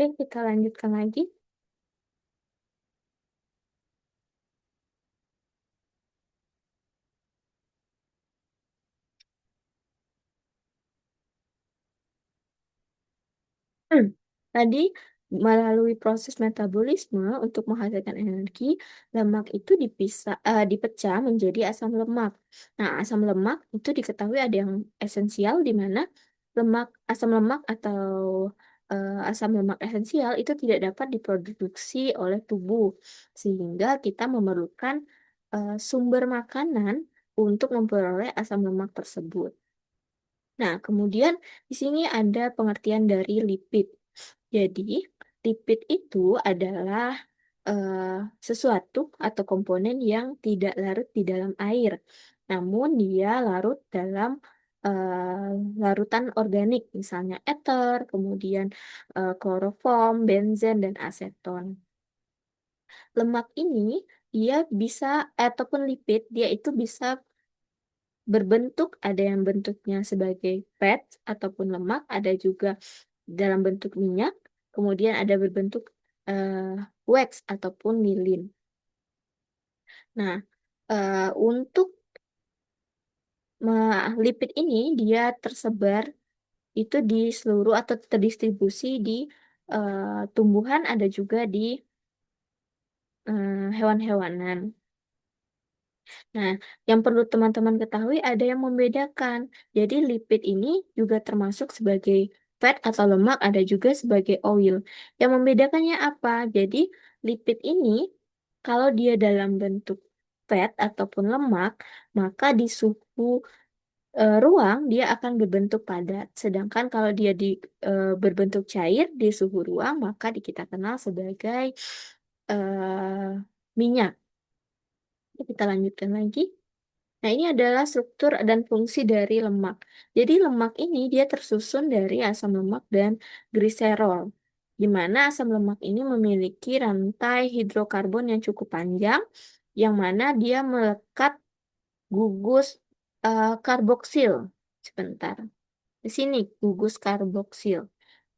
Oke, kita lanjutkan lagi. Hmm. Tadi melalui proses metabolisme untuk menghasilkan energi, lemak itu dipecah menjadi asam lemak. Nah, asam lemak itu diketahui ada yang esensial di mana asam lemak atau asam lemak esensial itu tidak dapat diproduksi oleh tubuh, sehingga kita memerlukan sumber makanan untuk memperoleh asam lemak tersebut. Nah, kemudian di sini ada pengertian dari lipid. Jadi, lipid itu adalah eh, sesuatu atau komponen yang tidak larut di dalam air, namun dia larut dalam larutan organik, misalnya ether, kemudian kloroform, benzen, dan aseton. Lemak ini dia bisa, ataupun lipid, dia itu bisa berbentuk, ada yang bentuknya sebagai fat ataupun lemak, ada juga dalam bentuk minyak, kemudian ada berbentuk eh, wax ataupun milin. Nah, untuk lipid ini dia tersebar itu di seluruh atau terdistribusi di tumbuhan, ada juga di hewan-hewanan. Nah, yang perlu teman-teman ketahui ada yang membedakan. Jadi lipid ini juga termasuk sebagai fat atau lemak, ada juga sebagai oil. Yang membedakannya apa? Jadi lipid ini kalau dia dalam bentuk fat ataupun lemak, maka di suhu ruang dia akan berbentuk padat. Sedangkan kalau dia berbentuk cair di suhu ruang, maka kita kenal sebagai minyak. Kita lanjutkan lagi. Nah, ini adalah struktur dan fungsi dari lemak. Jadi, lemak ini dia tersusun dari asam lemak dan gliserol, di mana asam lemak ini memiliki rantai hidrokarbon yang cukup panjang, yang mana dia melekat gugus karboksil. Sebentar. Di sini gugus karboksil,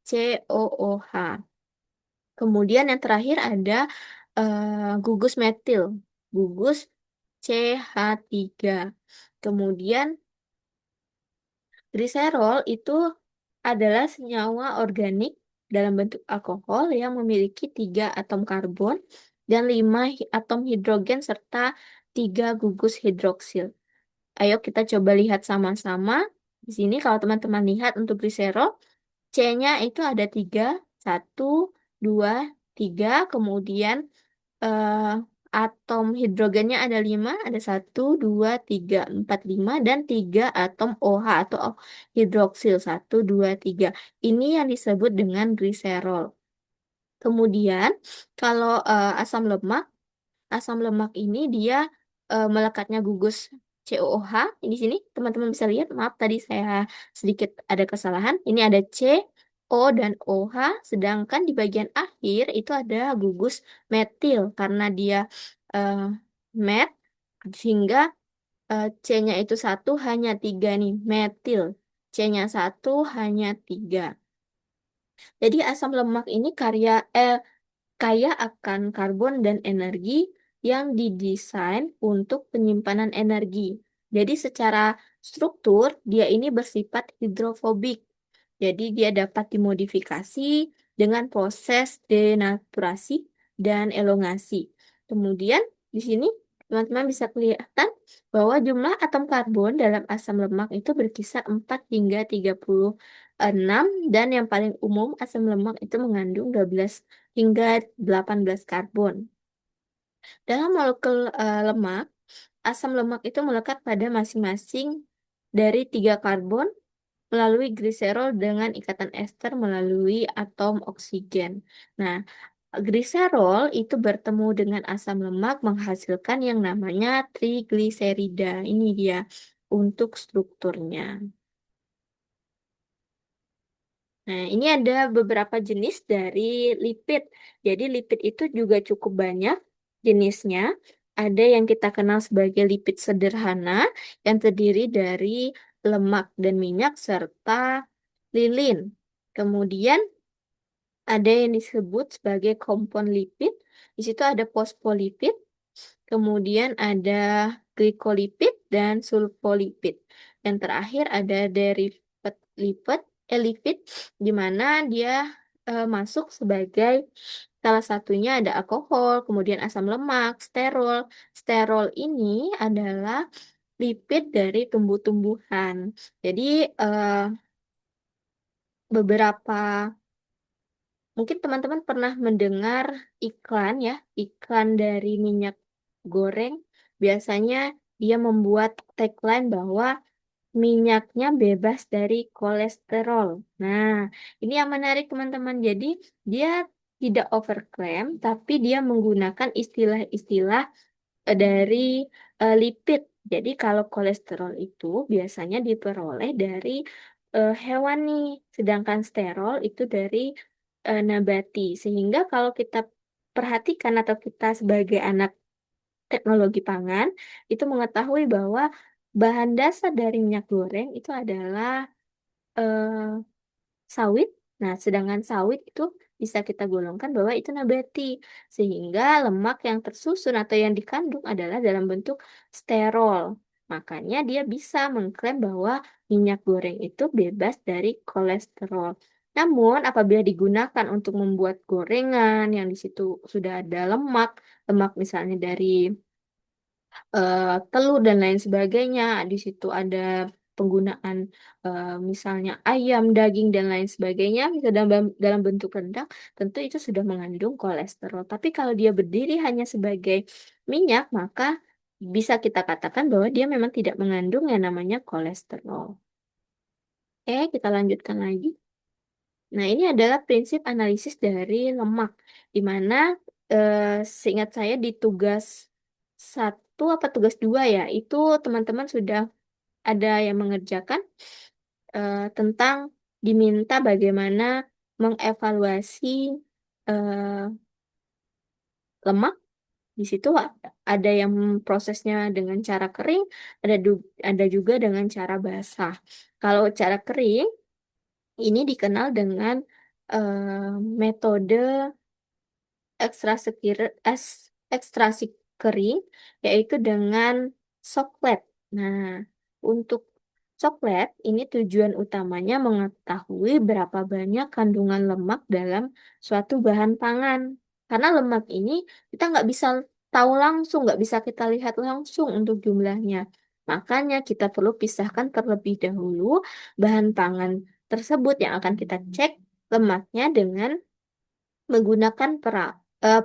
COOH. Kemudian yang terakhir ada gugus metil, gugus CH3. Kemudian gliserol itu adalah senyawa organik dalam bentuk alkohol yang memiliki 3 atom karbon dan 5 atom hidrogen serta 3 gugus hidroksil. Ayo kita coba lihat sama-sama. Di sini kalau teman-teman lihat untuk gliserol, C-nya itu ada 3, 1, 2, 3, kemudian eh, atom hidrogennya ada 5, ada 1, 2, 3, 4, 5, dan 3 atom OH atau hidroksil, 1, 2, 3. Ini yang disebut dengan gliserol. Kemudian, kalau asam lemak ini dia melekatnya gugus COOH. Di sini teman-teman bisa lihat, maaf tadi saya sedikit ada kesalahan. Ini ada C, O, dan OH, sedangkan di bagian akhir itu ada gugus metil karena dia eh, met, sehingga C-nya itu 1 hanya 3 nih, metil. C-nya 1 hanya 3. Jadi asam lemak ini kaya akan karbon dan energi yang didesain untuk penyimpanan energi. Jadi secara struktur dia ini bersifat hidrofobik. Jadi dia dapat dimodifikasi dengan proses denaturasi dan elongasi. Kemudian di sini teman-teman bisa kelihatan bahwa jumlah atom karbon dalam asam lemak itu berkisar 4 hingga 36, dan yang paling umum asam lemak itu mengandung 12 hingga 18 karbon. Dalam molekul lemak, asam lemak itu melekat pada masing-masing dari 3 karbon melalui gliserol dengan ikatan ester melalui atom oksigen. Nah, gliserol itu bertemu dengan asam lemak menghasilkan yang namanya trigliserida. Ini dia untuk strukturnya. Nah, ini ada beberapa jenis dari lipid. Jadi, lipid itu juga cukup banyak jenisnya. Ada yang kita kenal sebagai lipid sederhana, yang terdiri dari lemak dan minyak serta lilin. Kemudian, ada yang disebut sebagai kompon lipid. Di situ ada fosfolipid, kemudian ada glikolipid dan sulfolipid. Yang terakhir ada derivat lipid, di mana dia masuk sebagai salah satunya ada alkohol, kemudian asam lemak, sterol. Sterol ini adalah lipid dari tumbuh-tumbuhan. Jadi eh, beberapa mungkin teman-teman pernah mendengar iklan ya, iklan dari minyak goreng. Biasanya dia membuat tagline bahwa minyaknya bebas dari kolesterol. Nah, ini yang menarik teman-teman. Jadi dia tidak overclaim, tapi dia menggunakan istilah-istilah dari lipid. Jadi kalau kolesterol itu biasanya diperoleh dari hewan nih, sedangkan sterol itu dari nabati. Sehingga kalau kita perhatikan atau kita sebagai anak teknologi pangan itu mengetahui bahwa bahan dasar dari minyak goreng itu adalah eh, sawit. Nah, sedangkan sawit itu bisa kita golongkan bahwa itu nabati, sehingga lemak yang tersusun atau yang dikandung adalah dalam bentuk sterol. Makanya dia bisa mengklaim bahwa minyak goreng itu bebas dari kolesterol. Namun, apabila digunakan untuk membuat gorengan yang di situ sudah ada lemak, lemak misalnya dari telur dan lain sebagainya. Di situ ada penggunaan misalnya ayam, daging dan lain sebagainya bisa dalam bentuk rendang, tentu itu sudah mengandung kolesterol. Tapi kalau dia berdiri hanya sebagai minyak, maka bisa kita katakan bahwa dia memang tidak mengandung yang namanya kolesterol. Oke, kita lanjutkan lagi. Nah, ini adalah prinsip analisis dari lemak, di mana eh, seingat saya di tugas satu apa tugas dua ya, itu teman-teman sudah ada yang mengerjakan tentang diminta bagaimana mengevaluasi eh, lemak. Di situ ada yang prosesnya dengan cara kering, ada juga dengan cara basah. Kalau cara kering, ini dikenal dengan metode ekstraksi ekstraksi kering, yaitu dengan soklet. Nah, untuk soklet ini tujuan utamanya mengetahui berapa banyak kandungan lemak dalam suatu bahan pangan. Karena lemak ini kita nggak bisa tahu langsung, nggak bisa kita lihat langsung untuk jumlahnya. Makanya kita perlu pisahkan terlebih dahulu bahan pangan tersebut yang akan kita cek lemaknya dengan menggunakan eh,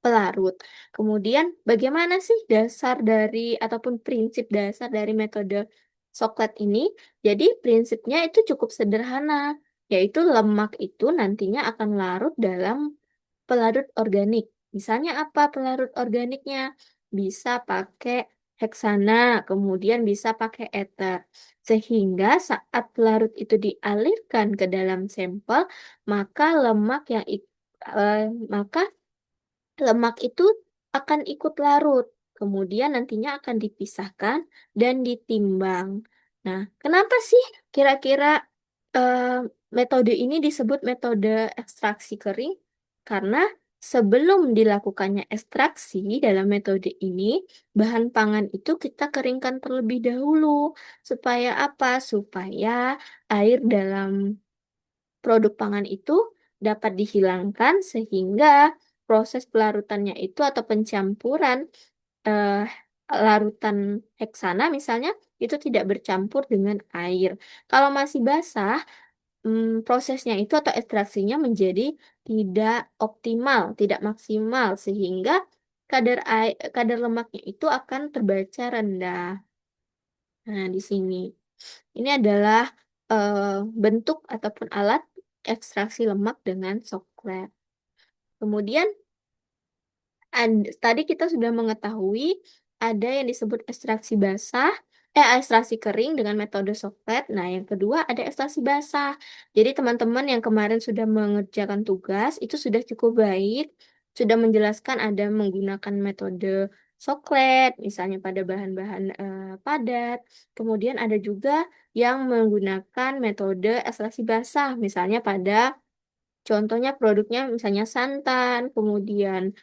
pelarut. Kemudian, bagaimana sih dasar dari ataupun prinsip dasar dari metode Soklat ini? Jadi, prinsipnya itu cukup sederhana, yaitu lemak itu nantinya akan larut dalam pelarut organik. Misalnya apa pelarut organiknya? Bisa pakai heksana, kemudian bisa pakai ether. Sehingga saat pelarut itu dialirkan ke dalam sampel, maka lemak yang eh, maka lemak itu akan ikut larut. Kemudian nantinya akan dipisahkan dan ditimbang. Nah, kenapa sih kira-kira eh, metode ini disebut metode ekstraksi kering? Karena sebelum dilakukannya ekstraksi dalam metode ini, bahan pangan itu kita keringkan terlebih dahulu. Supaya apa? Supaya air dalam produk pangan itu dapat dihilangkan sehingga proses pelarutannya itu atau pencampuran eh, larutan heksana misalnya itu tidak bercampur dengan air. Kalau masih basah, prosesnya itu atau ekstraksinya menjadi tidak optimal, tidak maksimal sehingga kadar lemaknya itu akan terbaca rendah. Nah, di sini. Ini adalah eh, bentuk ataupun alat ekstraksi lemak dengan soklet. Kemudian tadi kita sudah mengetahui ada yang disebut ekstraksi basah, ekstraksi kering dengan metode soklet. Nah, yang kedua ada ekstraksi basah. Jadi teman-teman yang kemarin sudah mengerjakan tugas itu sudah cukup baik, sudah menjelaskan ada menggunakan metode soklet, misalnya pada bahan-bahan padat. Kemudian ada juga yang menggunakan metode ekstraksi basah, misalnya pada Contohnya produknya misalnya santan, kemudian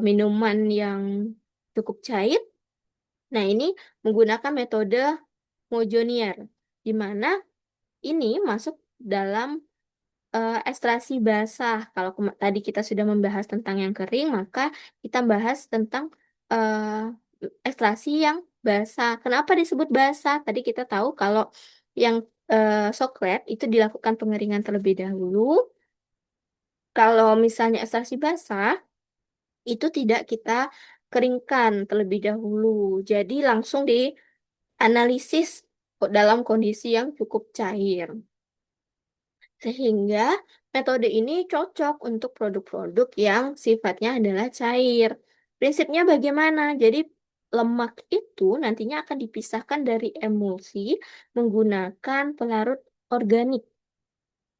minuman yang cukup cair. Nah, ini menggunakan metode Mojonier, di mana ini masuk dalam ekstraksi basah. Kalau tadi kita sudah membahas tentang yang kering, maka kita bahas tentang ekstraksi yang basah. Kenapa disebut basah? Tadi kita tahu kalau yang coklat itu dilakukan pengeringan terlebih dahulu. Kalau misalnya ekstraksi basah, itu tidak kita keringkan terlebih dahulu. Jadi langsung dianalisis dalam kondisi yang cukup cair. Sehingga metode ini cocok untuk produk-produk yang sifatnya adalah cair. Prinsipnya bagaimana? Jadi lemak itu nantinya akan dipisahkan dari emulsi menggunakan pelarut organik.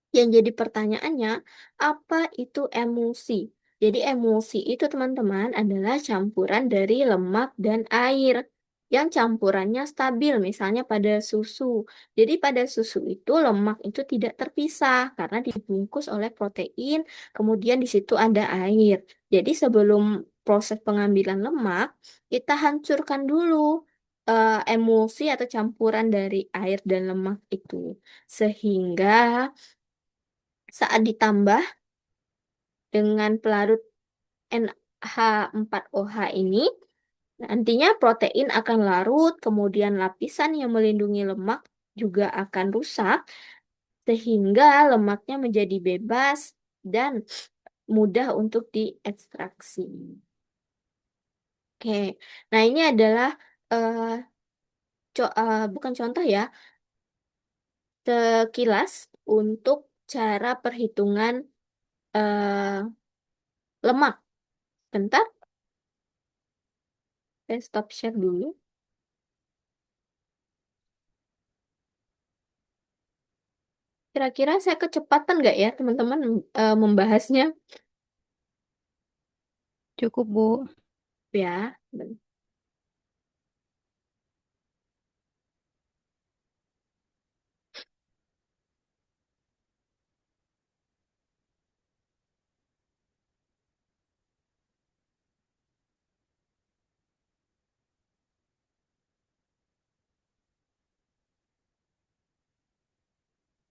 Yang jadi pertanyaannya, apa itu emulsi? Jadi emulsi itu teman-teman adalah campuran dari lemak dan air yang campurannya stabil, misalnya pada susu. Jadi pada susu itu lemak itu tidak terpisah karena dibungkus oleh protein, kemudian di situ ada air. Jadi sebelum proses pengambilan lemak, kita hancurkan dulu emulsi atau campuran dari air dan lemak itu. Sehingga saat ditambah dengan pelarut NH4OH ini, nantinya protein akan larut, kemudian lapisan yang melindungi lemak juga akan rusak, sehingga lemaknya menjadi bebas dan mudah untuk diekstraksi. Oke, nah ini adalah eh, bukan contoh ya, sekilas untuk cara perhitungan eh, lemak. Bentar, saya stop share dulu. Kira-kira saya kecepatan nggak ya teman-teman membahasnya Cukup, Bu. ya?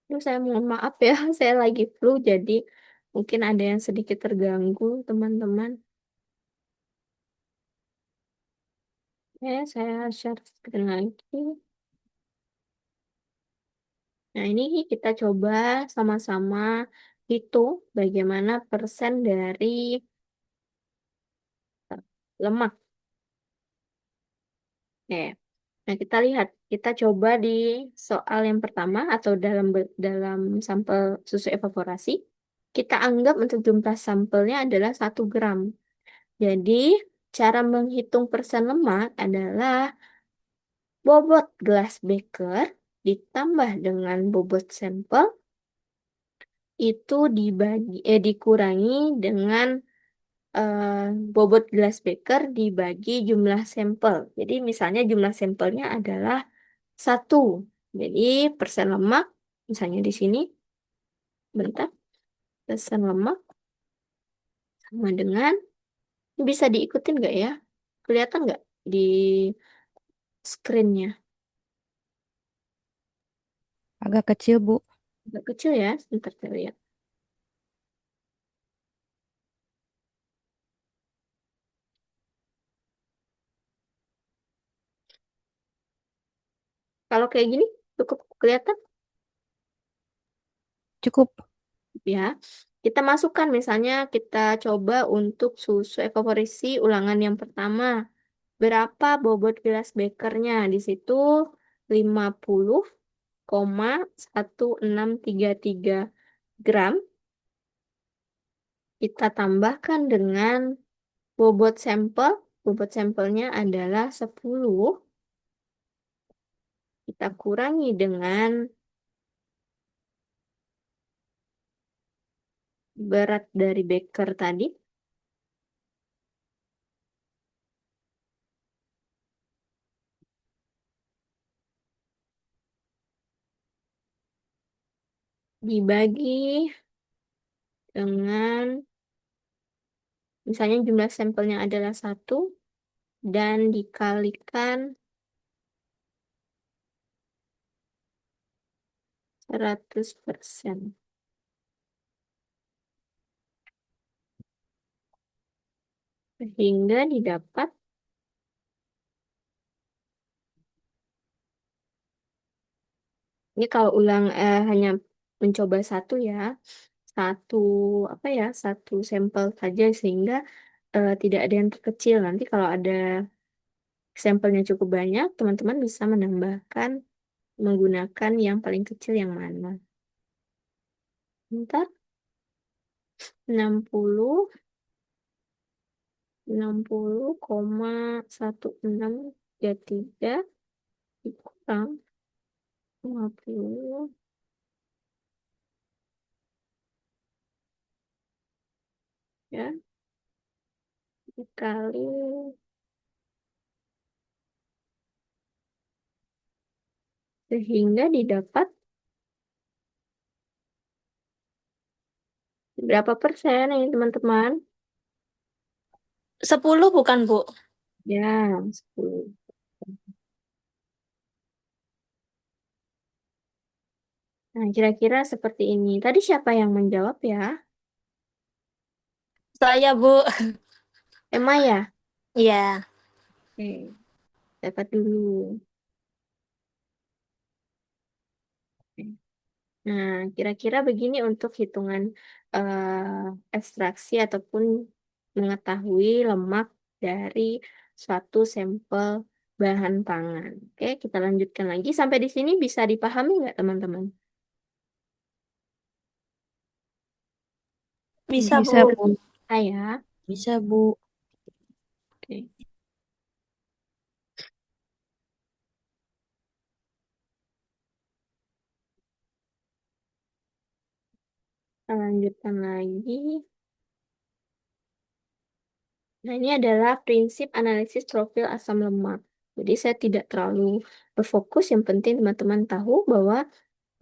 Terus saya mohon maaf ya, saya lagi flu jadi mungkin ada yang sedikit terganggu teman-teman. Ya, saya share screen lagi. Nah, ini kita coba sama-sama hitung bagaimana persen dari lemak. Oke. Nah, kita lihat, kita coba di soal yang pertama atau dalam sampel susu evaporasi. Kita anggap untuk jumlah sampelnya adalah 1 gram. Jadi, cara menghitung persen lemak adalah bobot gelas beker ditambah dengan bobot sampel itu dikurangi dengan eh, bobot gelas beker dibagi jumlah sampel. Jadi, misalnya jumlah sampelnya adalah 1. Jadi persen lemak, misalnya di sini, bentar, persen lemak sama dengan, bisa diikutin nggak ya? Kelihatan nggak di screen-nya? Agak kecil, Bu. Agak kecil ya, sebentar saya lihat. Kalau kayak gini, cukup kelihatan Cukup. ya. Kita masukkan, misalnya kita coba untuk susu evaporasi ulangan yang pertama. Berapa bobot gelas bekernya? Di situ 50,1633 gram. Kita tambahkan dengan bobot sampel. Bobot sampelnya adalah 10. Kita kurangi dengan berat dari beker tadi. Dibagi dengan misalnya jumlah sampelnya adalah satu dan dikalikan 100%. Sehingga didapat, ini kalau ulang hanya mencoba satu ya, satu apa ya, satu sampel saja sehingga tidak ada yang terkecil. Nanti kalau ada sampelnya cukup banyak, teman-teman bisa menambahkan menggunakan yang paling kecil yang mana. Bentar, 60, 60,1633 dikurang 50 ya, dikali sehingga didapat berapa persen ini teman-teman? 10 bukan, Bu? Ya, 10. Nah, kira-kira seperti ini. Tadi siapa yang menjawab ya? Saya, Bu. Emma ya? Iya. Oke, dapat dulu. Oke. Nah, kira-kira begini untuk hitungan ekstraksi ataupun mengetahui lemak dari suatu sampel bahan pangan. Oke, kita lanjutkan lagi. Sampai di sini bisa dipahami nggak, teman-teman? Bisa, Bisa, Bu. Bu. Saya. Bisa, Bu. Oke, kita lanjutkan lagi. Nah, ini adalah prinsip analisis profil asam lemak. Jadi saya tidak terlalu berfokus, yang penting teman-teman tahu bahwa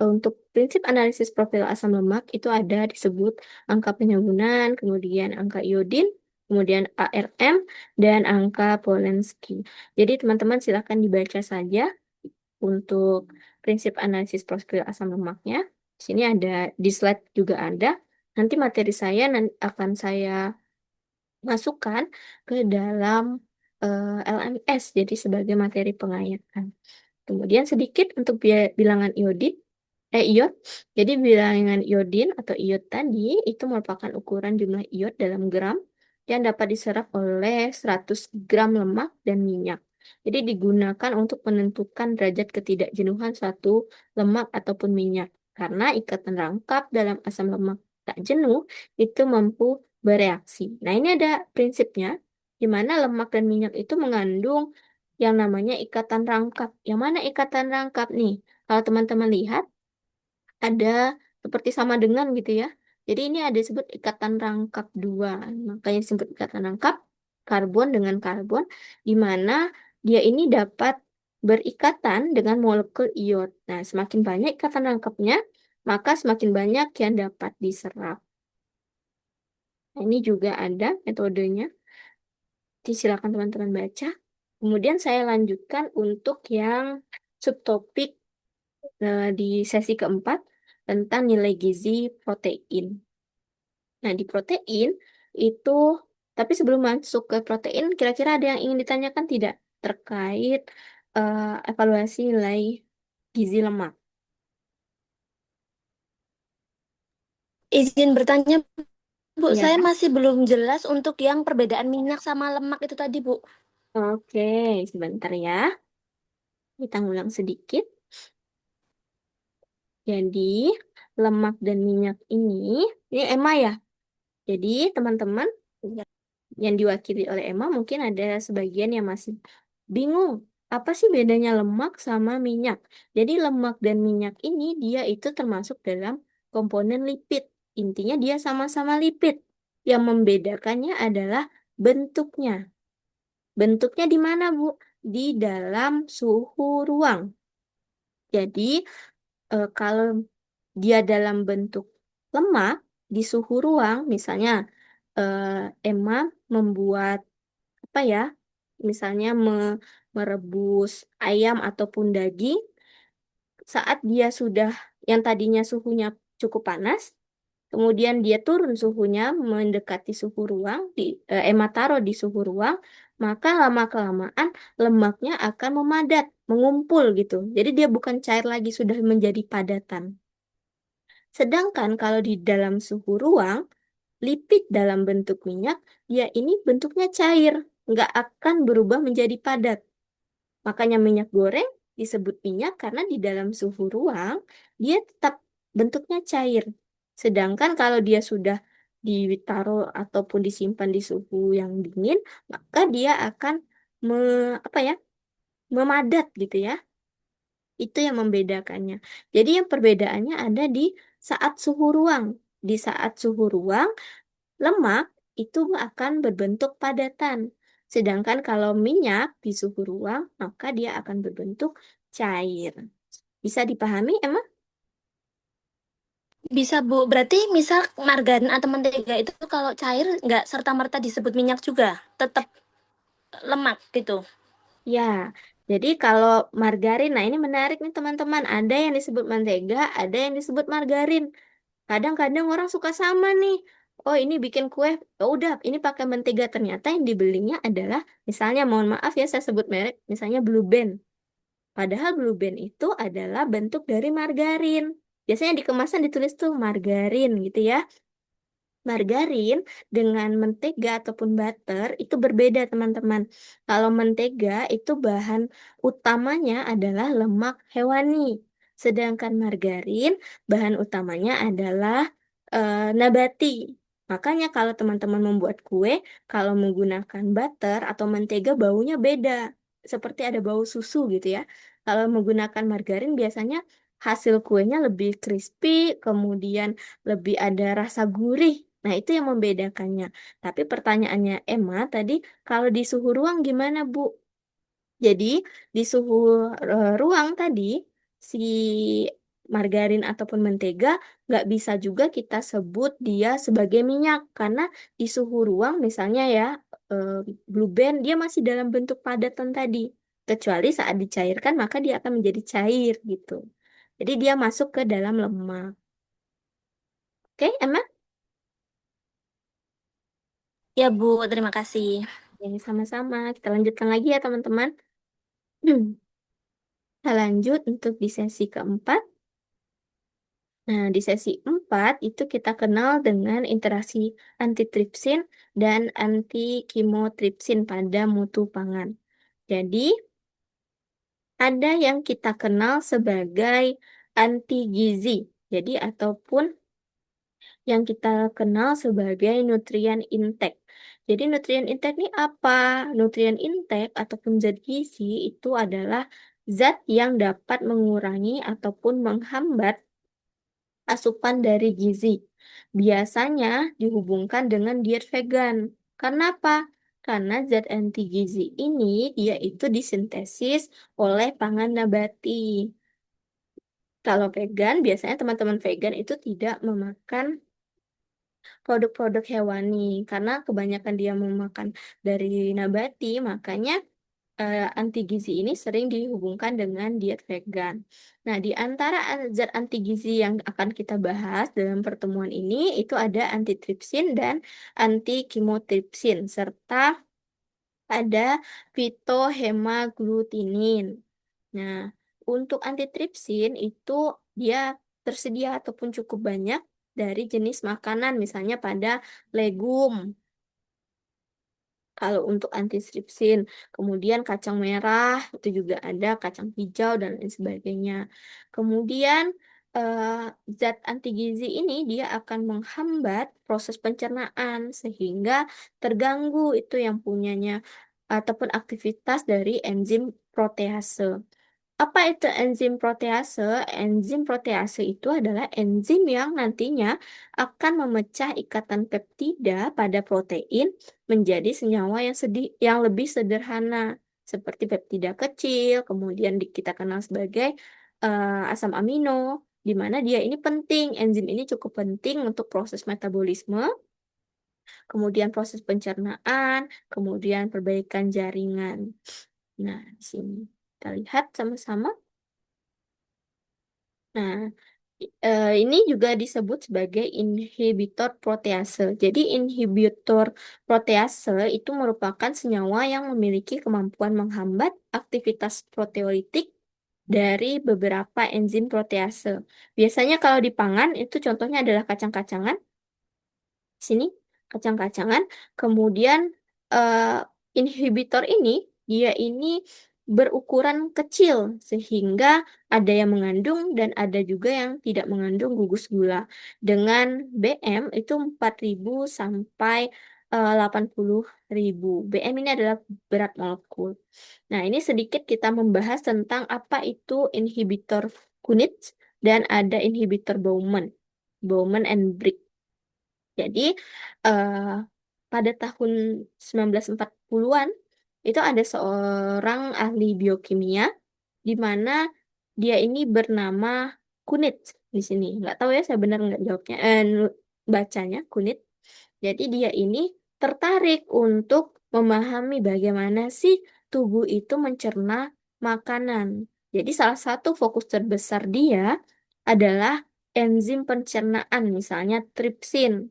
untuk prinsip analisis profil asam lemak itu ada disebut angka penyusunan, kemudian angka iodin, kemudian ARM, dan angka Polensky. Jadi teman-teman silakan dibaca saja untuk prinsip analisis profil asam lemaknya. Di sini ada, di slide juga ada. Nanti materi saya akan saya masukkan ke dalam LMS, jadi sebagai materi pengayaan. Kemudian sedikit untuk bilangan iod. Jadi bilangan iodin atau iod tadi itu merupakan ukuran jumlah iod dalam gram yang dapat diserap oleh 100 gram lemak dan minyak. Jadi digunakan untuk menentukan derajat ketidakjenuhan suatu lemak ataupun minyak. Karena ikatan rangkap dalam asam lemak tak jenuh itu mampu bereaksi. Nah, ini ada prinsipnya, di mana lemak dan minyak itu mengandung yang namanya ikatan rangkap. Yang mana ikatan rangkap nih? Kalau teman-teman lihat, ada seperti sama dengan gitu ya. Jadi ini ada disebut ikatan rangkap dua. Makanya disebut ikatan rangkap karbon dengan karbon, di mana dia ini dapat berikatan dengan molekul iod. Nah, semakin banyak ikatan rangkapnya, maka semakin banyak yang dapat diserap. Nah, ini juga ada metodenya. Silakan teman-teman baca. Kemudian saya lanjutkan untuk yang subtopik di sesi keempat tentang nilai gizi protein. Nah, di protein itu, tapi sebelum masuk ke protein, kira-kira ada yang ingin ditanyakan tidak terkait evaluasi nilai gizi lemak? Izin bertanya, Bu. Ya, Saya masih belum jelas untuk yang perbedaan minyak sama lemak itu tadi, Bu. oke, sebentar ya. Kita ngulang sedikit. Jadi, lemak dan minyak ini Emma ya. Jadi, teman-teman Iya. yang diwakili oleh Emma mungkin ada sebagian yang masih bingung. Apa sih bedanya lemak sama minyak? Jadi lemak dan minyak ini dia itu termasuk dalam komponen lipid. Intinya dia sama-sama lipid. Yang membedakannya adalah bentuknya. Bentuknya di mana, Bu? Di dalam suhu ruang. Jadi kalau dia dalam bentuk lemak, di suhu ruang, misalnya eh, Emma membuat apa ya? Misalnya merebus ayam ataupun daging, saat dia sudah yang tadinya suhunya cukup panas, kemudian dia turun suhunya mendekati suhu ruang, Emma taruh di suhu ruang, maka lama-kelamaan lemaknya akan memadat, mengumpul gitu. Jadi dia bukan cair lagi, sudah menjadi padatan. Sedangkan kalau di dalam suhu ruang, lipid dalam bentuk minyak, dia ini bentuknya cair, nggak akan berubah menjadi padat. Makanya minyak goreng disebut minyak karena di dalam suhu ruang dia tetap bentuknya cair. Sedangkan kalau dia sudah ditaruh ataupun disimpan di suhu yang dingin, maka dia akan apa ya, memadat gitu ya. Itu yang membedakannya. Jadi yang perbedaannya ada di saat suhu ruang. Di saat suhu ruang, lemak itu akan berbentuk padatan. Sedangkan kalau minyak di suhu ruang, maka dia akan berbentuk cair. Bisa dipahami, emang? Bisa, Bu. Berarti misal margarin atau mentega itu kalau cair nggak serta-merta disebut minyak juga, tetap lemak gitu. Ya, jadi kalau margarin, nah ini menarik nih teman-teman. Ada yang disebut mentega, ada yang disebut margarin. Kadang-kadang orang suka sama nih. Oh, ini bikin kue. Oh, udah, ini pakai mentega. Ternyata yang dibelinya adalah, misalnya, mohon maaf ya saya sebut merek, misalnya Blue Band. Padahal Blue Band itu adalah bentuk dari margarin. Biasanya di kemasan ditulis tuh margarin gitu ya. Margarin dengan mentega ataupun butter itu berbeda, teman-teman. Kalau mentega itu bahan utamanya adalah lemak hewani. Sedangkan margarin bahan utamanya adalah nabati. Makanya kalau teman-teman membuat kue, kalau menggunakan butter atau mentega baunya beda. Seperti ada bau susu gitu ya. Kalau menggunakan margarin biasanya hasil kuenya lebih crispy, kemudian lebih ada rasa gurih. Nah, itu yang membedakannya. Tapi pertanyaannya Emma tadi, kalau di suhu ruang gimana, Bu? Jadi, di suhu ruang tadi, si margarin ataupun mentega nggak bisa juga kita sebut dia sebagai minyak. Karena di suhu ruang, misalnya ya, eh, Blue Band, dia masih dalam bentuk padatan tadi. Kecuali saat dicairkan, maka dia akan menjadi cair gitu. Jadi, dia masuk ke dalam lemak. Oke, Emma? Ya, Bu. Terima kasih. Ya, sama-sama. Kita lanjutkan lagi ya, teman-teman. Kita lanjut untuk di sesi keempat. Nah, di sesi 4 itu kita kenal dengan interaksi antitripsin dan antikimotripsin pada mutu pangan. Jadi, ada yang kita kenal sebagai antigizi. Jadi, ataupun yang kita kenal sebagai nutrien intake. Jadi, nutrien intake ini apa? Nutrien intake ataupun zat gizi itu adalah zat yang dapat mengurangi ataupun menghambat asupan dari gizi. Biasanya dihubungkan dengan diet vegan. Karena apa? Karena zat anti gizi ini dia itu disintesis oleh pangan nabati. Kalau vegan, biasanya teman-teman vegan itu tidak memakan produk-produk hewani karena kebanyakan dia memakan dari nabati, makanya anti gizi ini sering dihubungkan dengan diet vegan. Nah, di antara zat anti gizi yang akan kita bahas dalam pertemuan ini itu ada antitripsin dan antikimotripsin serta ada fitohemaglutinin. Nah, untuk antitripsin itu dia tersedia ataupun cukup banyak dari jenis makanan, misalnya pada legum. Kalau untuk antistripsin, kemudian kacang merah itu juga ada, kacang hijau dan lain sebagainya. Kemudian eh, zat anti gizi ini dia akan menghambat proses pencernaan sehingga terganggu itu yang punyanya ataupun aktivitas dari enzim protease. Apa itu enzim protease? Enzim protease itu adalah enzim yang nantinya akan memecah ikatan peptida pada protein menjadi senyawa yang lebih sederhana, seperti peptida kecil, kemudian kita kenal sebagai asam amino. di mana dia ini penting, enzim ini cukup penting untuk proses metabolisme, kemudian proses pencernaan, kemudian perbaikan jaringan. Nah, di sini kita lihat sama-sama. Nah, ini juga disebut sebagai inhibitor protease. Jadi, inhibitor protease itu merupakan senyawa yang memiliki kemampuan menghambat aktivitas proteolitik dari beberapa enzim protease. Biasanya kalau di pangan itu contohnya adalah kacang-kacangan. Sini kacang-kacangan. Kemudian eh, inhibitor ini dia ini berukuran kecil sehingga ada yang mengandung dan ada juga yang tidak mengandung gugus gula. Dengan BM itu 4.000 sampai 80.000. BM ini adalah berat molekul. Nah, ini sedikit kita membahas tentang apa itu inhibitor Kunitz dan ada inhibitor Bowman. Bowman and Brick. Jadi eh, pada tahun 1940-an itu ada seorang ahli biokimia di mana dia ini bernama Kunit di sini. Nggak tahu ya saya benar nggak jawabnya, bacanya Kunit. Jadi dia ini tertarik untuk memahami bagaimana sih tubuh itu mencerna makanan. Jadi salah satu fokus terbesar dia adalah enzim pencernaan, misalnya tripsin.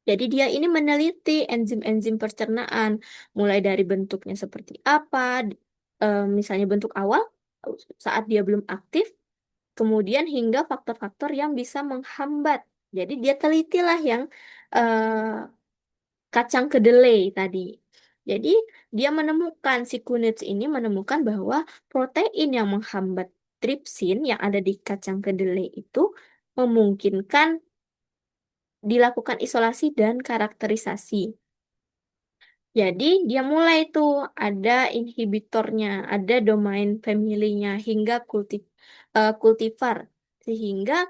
Jadi dia ini meneliti enzim-enzim pencernaan, mulai dari bentuknya seperti apa, misalnya bentuk awal saat dia belum aktif, kemudian hingga faktor-faktor yang bisa menghambat. Jadi dia telitilah yang kacang kedelai tadi. Jadi dia menemukan, si Kunitz ini menemukan bahwa protein yang menghambat tripsin yang ada di kacang kedelai itu memungkinkan dilakukan isolasi dan karakterisasi. Jadi dia mulai tuh ada inhibitornya, ada domain family-nya hingga kultivar. Sehingga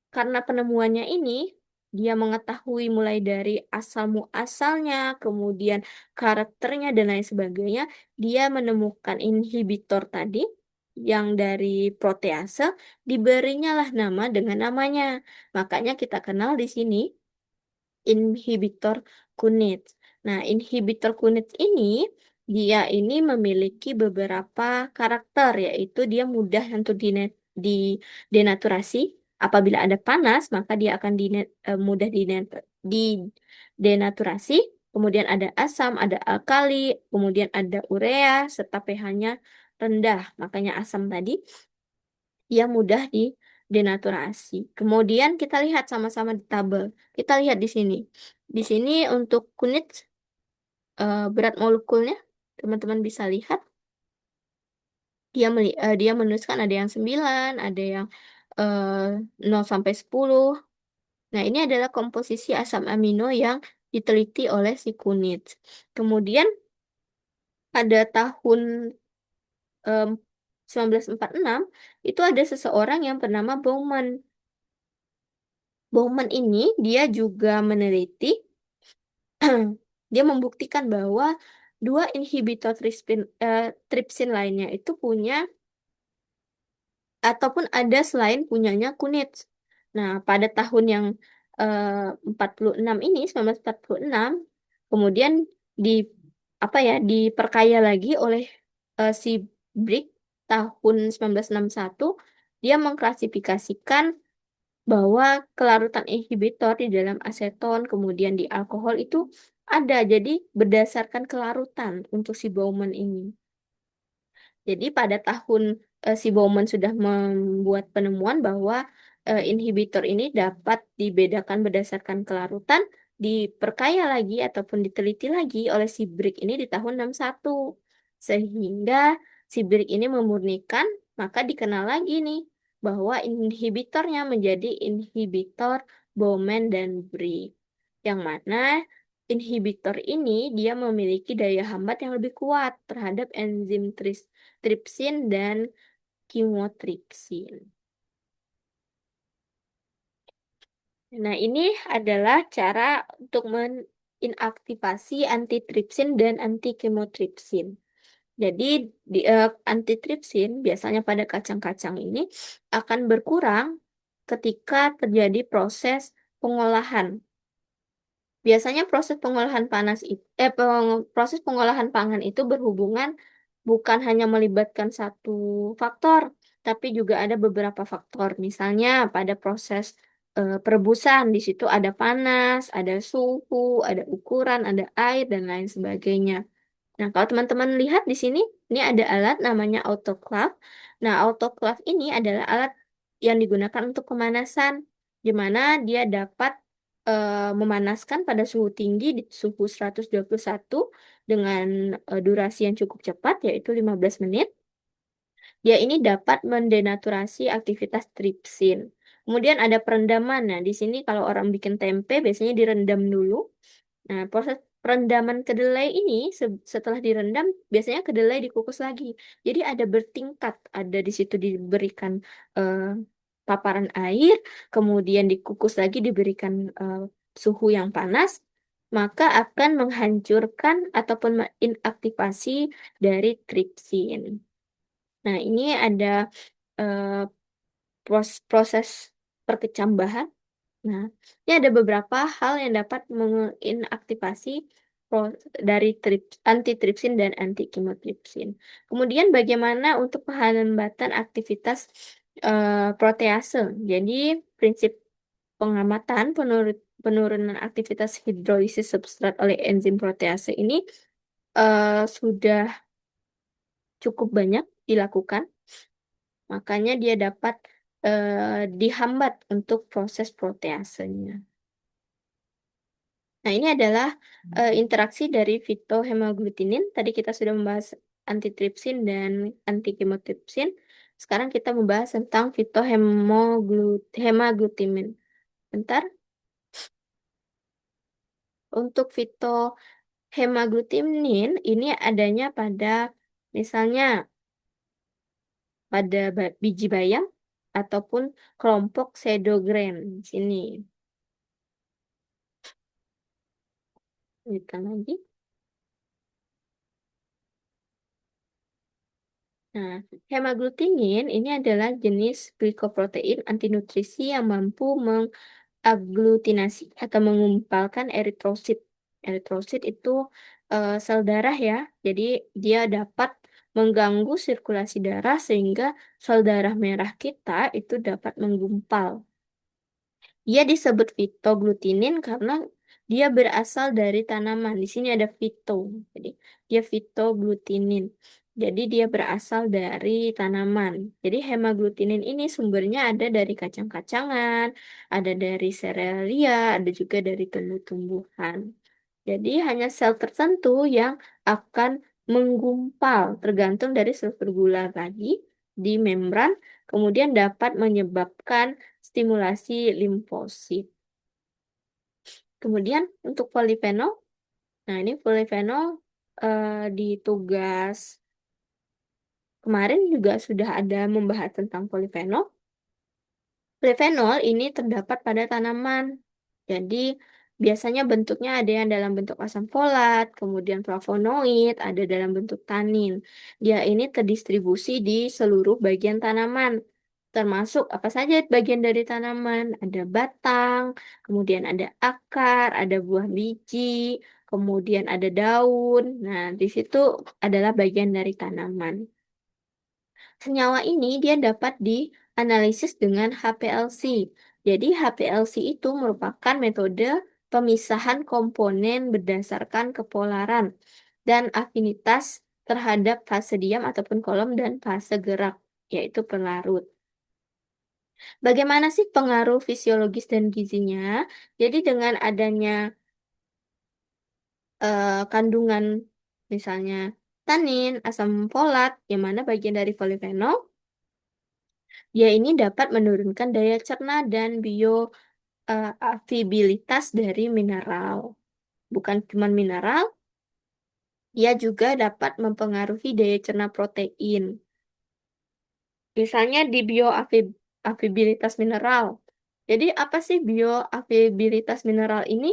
karena penemuannya ini, dia mengetahui mulai dari asal muasalnya, kemudian karakternya dan lain sebagainya. Dia menemukan inhibitor tadi yang dari protease, diberinya lah nama dengan namanya. Makanya kita kenal di sini inhibitor kunit. Nah, inhibitor kunit ini dia ini memiliki beberapa karakter, yaitu dia mudah untuk di denaturasi. Apabila ada panas, maka dia akan mudah di denaturasi. Kemudian ada asam, ada alkali, kemudian ada urea, serta pH-nya rendah. Makanya asam tadi yang mudah di denaturasi. Kemudian kita lihat sama-sama di tabel. Kita lihat di sini. Di sini untuk kunit berat molekulnya teman-teman bisa lihat dia menuliskan ada yang 9, ada yang 0 sampai 10. Nah, ini adalah komposisi asam amino yang diteliti oleh si kunit. Kemudian pada tahun em, 1946 itu ada seseorang yang bernama Bowman. Bowman ini dia juga meneliti, dia membuktikan bahwa dua inhibitor tripsin lainnya itu punya ataupun ada selain punyanya kunit. Nah, pada tahun yang 46 ini, 1946, kemudian di apa ya, diperkaya lagi oleh si Brick tahun 1961, dia mengklasifikasikan bahwa kelarutan inhibitor di dalam aseton kemudian di alkohol itu ada. Jadi berdasarkan kelarutan untuk si Bowman ini. Jadi pada tahun si Bowman sudah membuat penemuan bahwa inhibitor ini dapat dibedakan berdasarkan kelarutan, diperkaya lagi ataupun diteliti lagi oleh si Brick ini di tahun 61. Sehingga si Brick ini memurnikan, maka dikenal lagi nih bahwa inhibitornya menjadi inhibitor Bowman dan Brick. Yang mana inhibitor ini dia memiliki daya hambat yang lebih kuat terhadap enzim tripsin dan kimotripsin. Nah, ini adalah cara untuk menginaktivasi antitripsin dan antikimotripsin. Jadi antitripsin biasanya pada kacang-kacang ini akan berkurang ketika terjadi proses pengolahan. Biasanya proses pengolahan pangan itu berhubungan bukan hanya melibatkan satu faktor, tapi juga ada beberapa faktor. Misalnya pada proses perebusan, di situ ada panas, ada suhu, ada ukuran, ada air dan lain sebagainya. Nah, kalau teman-teman lihat di sini, ini ada alat namanya autoclave. Nah, autoclave ini adalah alat yang digunakan untuk pemanasan, di mana dia dapat memanaskan pada suhu tinggi, di suhu 121 dengan durasi yang cukup cepat, yaitu 15 menit. Dia ini dapat mendenaturasi aktivitas tripsin. Kemudian ada perendaman. Nah, di sini kalau orang bikin tempe, biasanya direndam dulu. Nah, proses perendaman kedelai ini setelah direndam biasanya kedelai dikukus lagi. Jadi ada bertingkat, ada di situ diberikan eh, paparan air, kemudian dikukus lagi diberikan suhu yang panas, maka akan menghancurkan ataupun menginaktivasi dari tripsin. Nah, ini ada eh, proses perkecambahan. Nah, ini ada beberapa hal yang dapat menginaktivasi dari antitripsin dan anti-kemotripsin. Kemudian bagaimana untuk penghambatan aktivitas protease? Jadi prinsip pengamatan penurunan aktivitas hidrolisis substrat oleh enzim protease ini sudah cukup banyak dilakukan, makanya dia dapat dihambat untuk proses proteasenya. Nah, ini adalah interaksi dari fitohemaglutinin. Tadi kita sudah membahas antitripsin dan anti-kemotripsin. Sekarang kita membahas tentang fitohemaglutinin. Bentar. Untuk fitohemaglutinin ini adanya pada misalnya pada biji bayam ataupun kelompok pseudogran. Sini. Lanjutkan lagi. Nah, hemaglutinin ini adalah jenis glikoprotein antinutrisi yang mampu mengaglutinasi atau mengumpalkan eritrosit. Eritrosit itu sel darah ya, jadi dia dapat mengganggu sirkulasi darah sehingga sel darah merah kita itu dapat menggumpal. Dia disebut fitoglutinin karena dia berasal dari tanaman. Di sini ada fito. Jadi dia fitoglutinin. Jadi dia berasal dari tanaman. Jadi hemaglutinin ini sumbernya ada dari kacang-kacangan, ada dari serealia, ada juga dari tumbuh-tumbuhan. Jadi hanya sel tertentu yang akan menggumpal tergantung dari struktur gula tadi di membran, kemudian dapat menyebabkan stimulasi limfosit. Kemudian untuk polifenol, nah ini polifenol di tugas kemarin juga sudah ada membahas tentang polifenol. Polifenol ini terdapat pada tanaman. Jadi biasanya bentuknya ada yang dalam bentuk asam folat, kemudian flavonoid, ada dalam bentuk tanin. Dia ini terdistribusi di seluruh bagian tanaman. Termasuk apa saja bagian dari tanaman? Ada batang, kemudian ada akar, ada buah biji, kemudian ada daun. Nah, di situ adalah bagian dari tanaman. Senyawa ini dia dapat dianalisis dengan HPLC. Jadi HPLC itu merupakan metode pemisahan komponen berdasarkan kepolaran dan afinitas terhadap fase diam ataupun kolom dan fase gerak, yaitu pelarut. Bagaimana sih pengaruh fisiologis dan gizinya? Jadi dengan adanya kandungan misalnya tanin, asam folat, yang mana bagian dari polifenol, dia ini dapat menurunkan daya cerna dan bioafibilitas dari mineral. Bukan cuma mineral, dia juga dapat mempengaruhi daya cerna protein. Misalnya di bioafibilitas mineral. Jadi apa sih bioafibilitas mineral ini?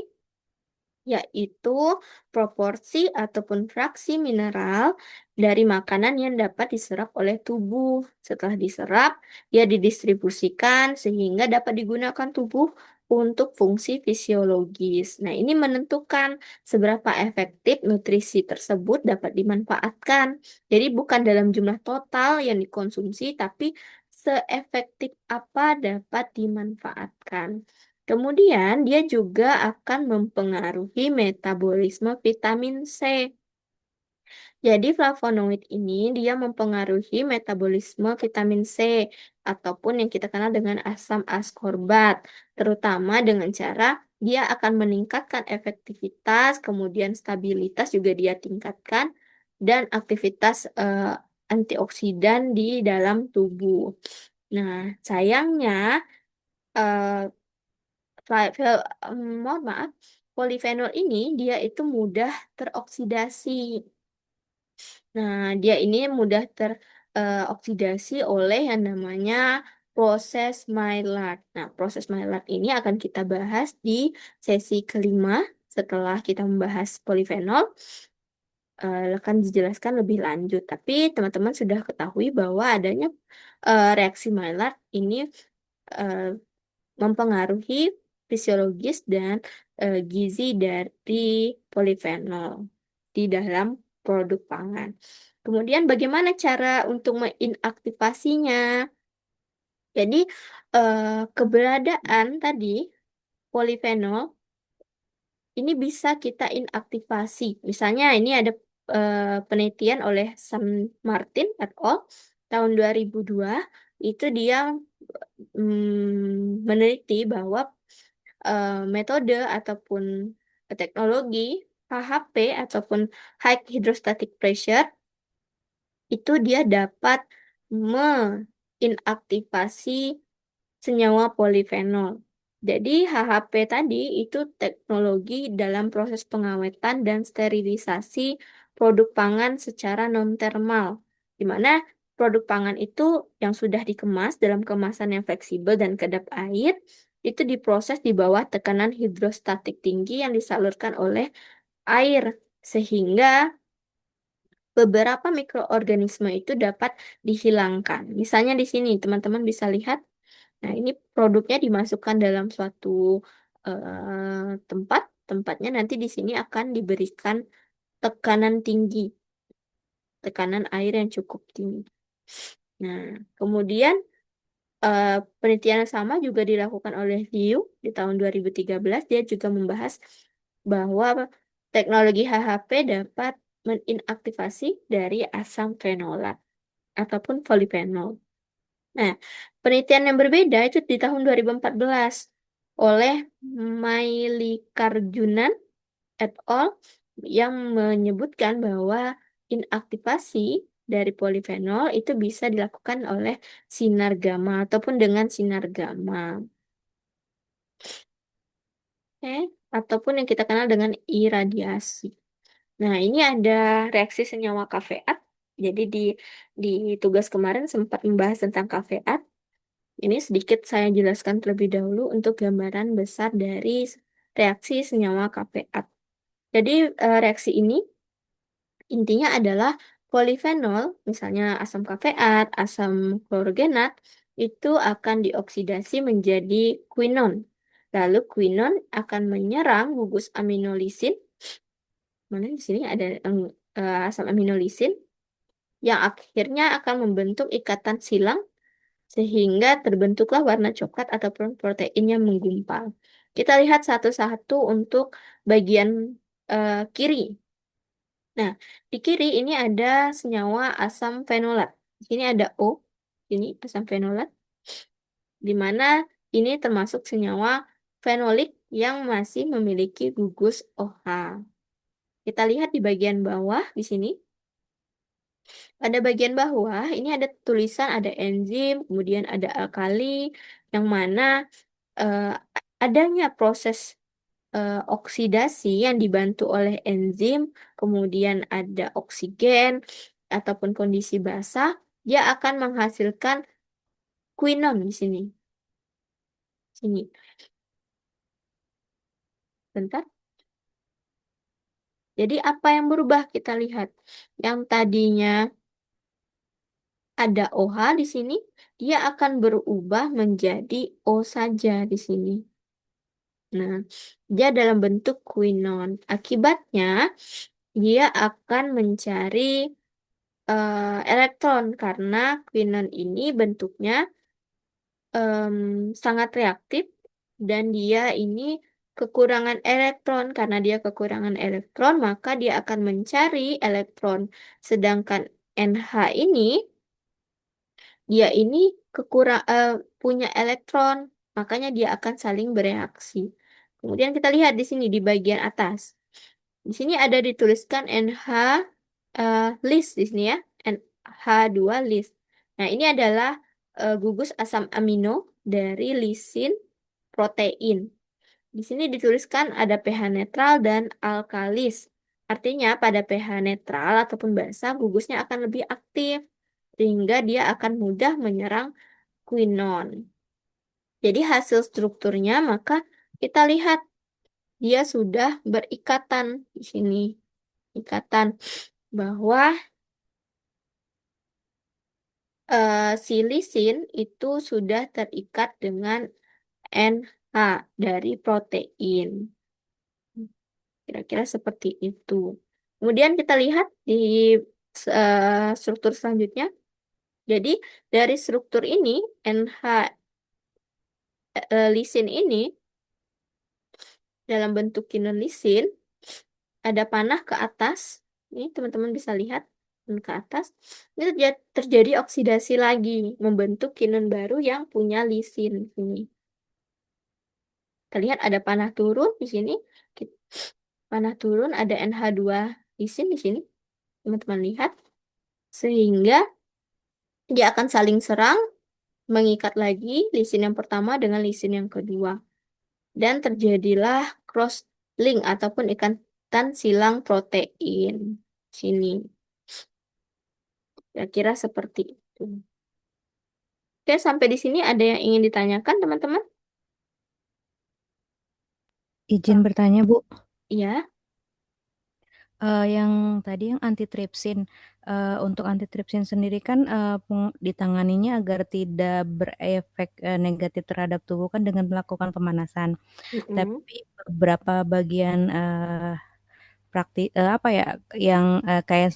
yaitu proporsi ataupun fraksi mineral dari makanan yang dapat diserap oleh tubuh. Setelah diserap, dia didistribusikan sehingga dapat digunakan tubuh untuk fungsi fisiologis. Nah, ini menentukan seberapa efektif nutrisi tersebut dapat dimanfaatkan. Jadi bukan dalam jumlah total yang dikonsumsi, tapi seefektif apa dapat dimanfaatkan. Kemudian dia juga akan mempengaruhi metabolisme vitamin C. Jadi flavonoid ini dia mempengaruhi metabolisme vitamin C ataupun yang kita kenal dengan asam askorbat, terutama dengan cara dia akan meningkatkan efektivitas, kemudian stabilitas juga dia tingkatkan dan aktivitas antioksidan di dalam tubuh. Nah, sayangnya eh, mohon maaf, polifenol ini dia itu mudah teroksidasi. Nah, dia ini mudah teroksidasi oleh yang namanya proses Maillard. Nah, proses Maillard ini akan kita bahas di sesi kelima setelah kita membahas polifenol. Akan dijelaskan lebih lanjut. Tapi teman-teman sudah ketahui bahwa adanya reaksi Maillard ini eh, mempengaruhi fisiologis dan gizi dari polifenol di dalam produk pangan. Kemudian bagaimana cara untuk menginaktivasinya? Jadi keberadaan tadi polifenol ini bisa kita inaktivasi. Misalnya ini ada penelitian oleh Sam Martin et al. Tahun 2002 itu dia meneliti bahwa metode ataupun teknologi HHP ataupun High Hydrostatic Pressure itu dia dapat menginaktivasi senyawa polifenol. Jadi HHP tadi itu teknologi dalam proses pengawetan dan sterilisasi produk pangan secara non-termal, di mana produk pangan itu yang sudah dikemas dalam kemasan yang fleksibel dan kedap air, itu diproses di bawah tekanan hidrostatik tinggi yang disalurkan oleh air, sehingga beberapa mikroorganisme itu dapat dihilangkan. Misalnya di sini teman-teman bisa lihat. Nah, ini produknya dimasukkan dalam suatu tempat. Tempatnya nanti di sini akan diberikan tekanan tinggi, tekanan air yang cukup tinggi. Nah, kemudian eh, penelitian yang sama juga dilakukan oleh Liu di tahun 2013. Dia juga membahas bahwa teknologi HHP dapat meninaktivasi dari asam fenolat ataupun polifenol. Nah, penelitian yang berbeda itu di tahun 2014 oleh Mailikarjunan et al. Yang menyebutkan bahwa inaktivasi dari polifenol itu bisa dilakukan oleh sinar gamma ataupun dengan sinar gamma. Oke, ataupun yang kita kenal dengan iradiasi. Nah, ini ada reaksi senyawa kafeat. Jadi di tugas kemarin sempat membahas tentang kafeat. Ini sedikit saya jelaskan terlebih dahulu untuk gambaran besar dari reaksi senyawa kafeat. Jadi reaksi ini intinya adalah polifenol, misalnya asam kafeat, asam klorogenat, itu akan dioksidasi menjadi quinon. Lalu quinon akan menyerang gugus aminolisin. Mana di sini ada asam aminolisin yang akhirnya akan membentuk ikatan silang sehingga terbentuklah warna coklat ataupun protein yang menggumpal. Kita lihat satu-satu untuk bagian kiri. Nah, di kiri ini ada senyawa asam fenolat. Di sini ada O, ini asam fenolat, di mana ini termasuk senyawa fenolik yang masih memiliki gugus OH. Kita lihat di bagian bawah di sini. Pada bagian bawah ini ada tulisan ada enzim, kemudian ada alkali, yang mana eh, adanya proses oksidasi yang dibantu oleh enzim, kemudian ada oksigen ataupun kondisi basah, dia akan menghasilkan quinon di sini. Sini, bentar. Jadi apa yang berubah? Kita lihat. Yang tadinya ada OH di sini, dia akan berubah menjadi O saja di sini. Nah, dia dalam bentuk quinon. Akibatnya, dia akan mencari elektron karena quinon ini bentuknya em, sangat reaktif dan dia ini kekurangan elektron. Karena dia kekurangan elektron, maka dia akan mencari elektron. Sedangkan NH ini dia ini punya elektron, makanya dia akan saling bereaksi. Kemudian kita lihat di sini di bagian atas. Di sini ada dituliskan NH list di sini ya, NH2 list. Nah, ini adalah gugus asam amino dari lisin protein. Di sini dituliskan ada pH netral dan alkalis. Artinya pada pH netral ataupun basa gugusnya akan lebih aktif sehingga dia akan mudah menyerang quinon. Jadi hasil strukturnya maka kita lihat dia sudah berikatan di sini. Ikatan bahwa si lisin itu sudah terikat dengan NH dari protein. Kira-kira seperti itu. Kemudian kita lihat di struktur selanjutnya. Jadi dari struktur ini NH lisin ini dalam bentuk kinon lisin ada panah ke atas. Ini teman-teman bisa lihat ke atas. Ini terjadi oksidasi lagi, membentuk kinon baru yang punya lisin ini. Kita lihat ada panah turun di sini. Panah turun ada NH2 lisin di sini. Teman-teman lihat. Sehingga dia akan saling serang, mengikat lagi lisin yang pertama dengan lisin yang kedua. Dan terjadilah cross link ataupun ikatan silang protein. Sini. Kira-kira seperti itu. Oke, sampai di sini ada yang ingin ditanyakan, teman-teman? Izin bertanya, Bu. Iya. Yang tadi yang antitripsin, untuk antitripsin sendiri kan ditanganinya agar tidak berefek negatif terhadap tubuh kan dengan melakukan pemanasan. Mm-mm. Tapi beberapa bagian apa ya yang kayak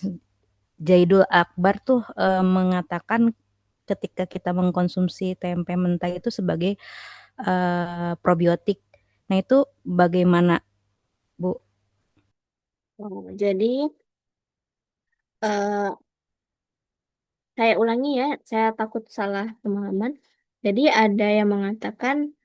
Jaidul Akbar tuh mengatakan ketika kita mengkonsumsi tempe mentah itu sebagai probiotik. Nah, itu bagaimana, Bu? Oh, jadi eh, saya ulangi ya, saya takut salah teman-teman. Jadi ada yang mengatakan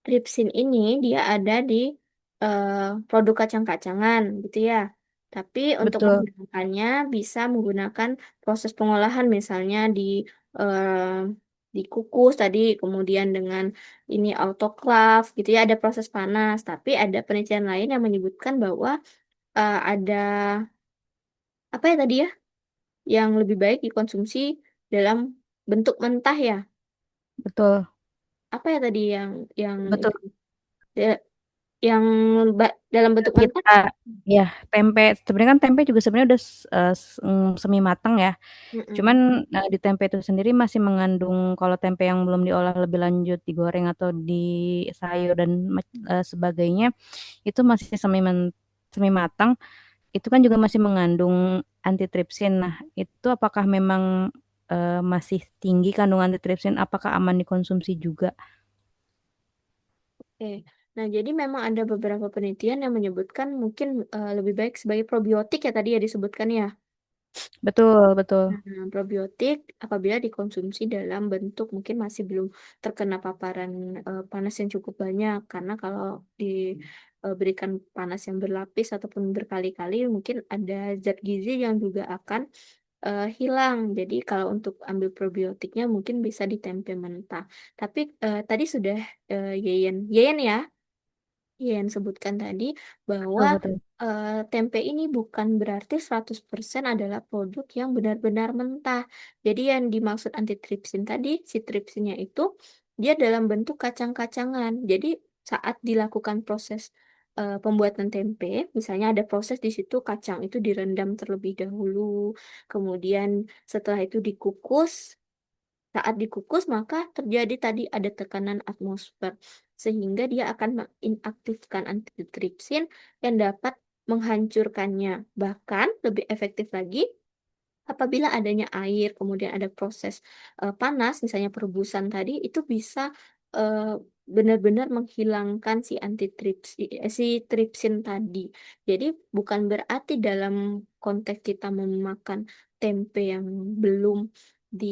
tripsin ini dia ada di eh, produk kacang-kacangan gitu ya. Tapi untuk Betul. menggunakannya bisa menggunakan proses pengolahan misalnya dikukus tadi kemudian dengan ini autoclave gitu ya ada proses panas. Tapi ada penelitian lain yang menyebutkan bahwa ada apa ya tadi ya yang lebih baik dikonsumsi dalam bentuk mentah ya. Betul. Apa ya tadi yang Betul. itu Ya, yang dalam bentuk mentah. Kita ya tempe sebenarnya kan tempe juga sebenarnya udah semi matang ya. Cuman Mm-mm. di tempe itu sendiri masih mengandung kalau tempe yang belum diolah lebih lanjut digoreng atau di sayur dan sebagainya itu masih semi matang itu kan juga masih mengandung antitripsin. Nah, itu apakah memang masih tinggi kandungan antitripsin? Apakah aman dikonsumsi juga? Oke. Nah, jadi memang ada beberapa penelitian yang menyebutkan mungkin lebih baik sebagai probiotik ya tadi ya disebutkan ya. Betul, betul. Nah, probiotik apabila dikonsumsi dalam bentuk mungkin masih belum terkena paparan panas yang cukup banyak karena kalau diberikan panas yang berlapis ataupun berkali-kali mungkin ada zat gizi yang juga akan hilang. Jadi kalau untuk ambil probiotiknya mungkin bisa di tempe mentah. Tapi tadi sudah Yeyen ya yang sebutkan tadi bahwa Betul, betul. tempe ini bukan berarti 100% adalah produk yang benar-benar mentah. Jadi yang dimaksud antitripsin tadi, si tripsinnya itu dia dalam bentuk kacang-kacangan. Jadi saat dilakukan proses pembuatan tempe, misalnya ada proses di situ kacang itu direndam terlebih dahulu, kemudian setelah itu dikukus. Saat dikukus, maka terjadi tadi ada tekanan atmosfer, sehingga dia akan menginaktifkan antitripsin yang dapat menghancurkannya. Bahkan lebih efektif lagi, apabila adanya air, kemudian ada proses panas, misalnya perebusan tadi, itu bisa eh, benar-benar menghilangkan si tripsin tadi. Jadi bukan berarti dalam konteks kita memakan tempe yang belum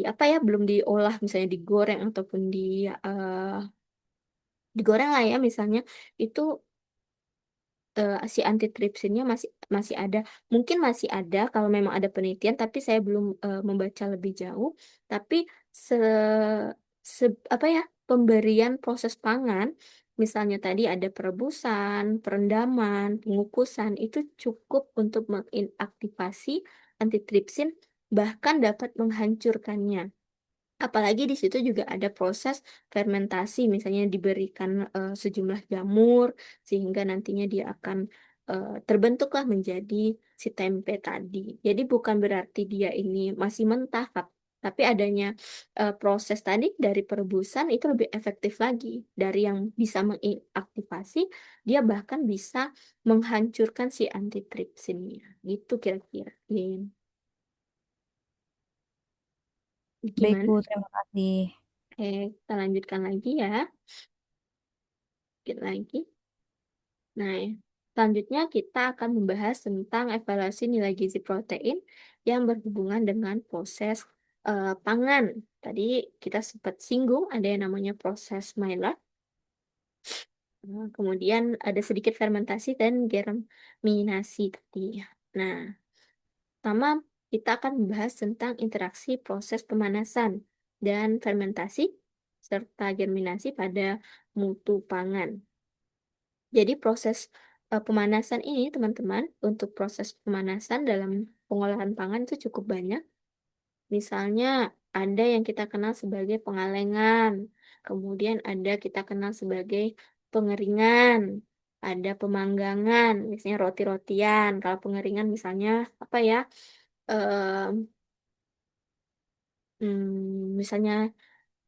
apa ya, belum diolah, misalnya digoreng ataupun digoreng lah ya, misalnya itu si antitripsinnya masih masih ada. Mungkin masih ada kalau memang ada penelitian, tapi saya belum membaca lebih jauh. Tapi se, apa ya, pemberian proses pangan, misalnya tadi ada perebusan, perendaman, pengukusan, itu cukup untuk menginaktivasi antitripsin, bahkan dapat menghancurkannya. Apalagi di situ juga ada proses fermentasi, misalnya diberikan sejumlah jamur sehingga nantinya dia akan terbentuklah menjadi si tempe tadi. Jadi bukan berarti dia ini masih mentah, tapi adanya proses tadi dari perebusan itu lebih efektif lagi dari yang bisa mengaktifasi, dia bahkan bisa menghancurkan si antitripsinnya. Gitu kira-kira. Baik, Bu, Gimana? terima kasih. Oke, kita lanjutkan lagi ya. Sedikit lagi. Nah, selanjutnya kita akan membahas tentang evaluasi nilai gizi protein yang berhubungan dengan proses pangan. Tadi kita sempat singgung ada yang namanya proses Maillard. Kemudian ada sedikit fermentasi dan germinasi tadi. Nah, pertama kita akan membahas tentang interaksi proses pemanasan dan fermentasi serta germinasi pada mutu pangan. Jadi proses pemanasan ini, teman-teman, untuk proses pemanasan dalam pengolahan pangan itu cukup banyak. Misalnya ada yang kita kenal sebagai pengalengan, kemudian ada kita kenal sebagai pengeringan, ada pemanggangan, misalnya roti-rotian. Kalau pengeringan misalnya apa ya? em, Misalnya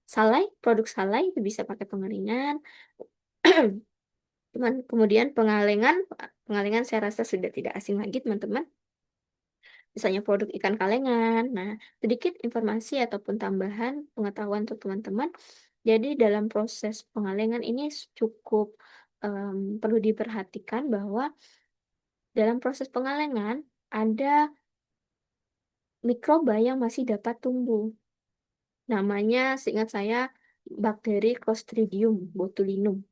salai, produk salai itu bisa pakai pengeringan. Cuman kemudian pengalengan saya rasa sudah tidak asing lagi teman-teman. Misalnya produk ikan kalengan. Nah, sedikit informasi ataupun tambahan pengetahuan untuk teman-teman. Jadi dalam proses pengalengan ini cukup perlu diperhatikan bahwa dalam proses pengalengan ada mikroba yang masih dapat tumbuh. Namanya, seingat saya, bakteri Clostridium botulinum.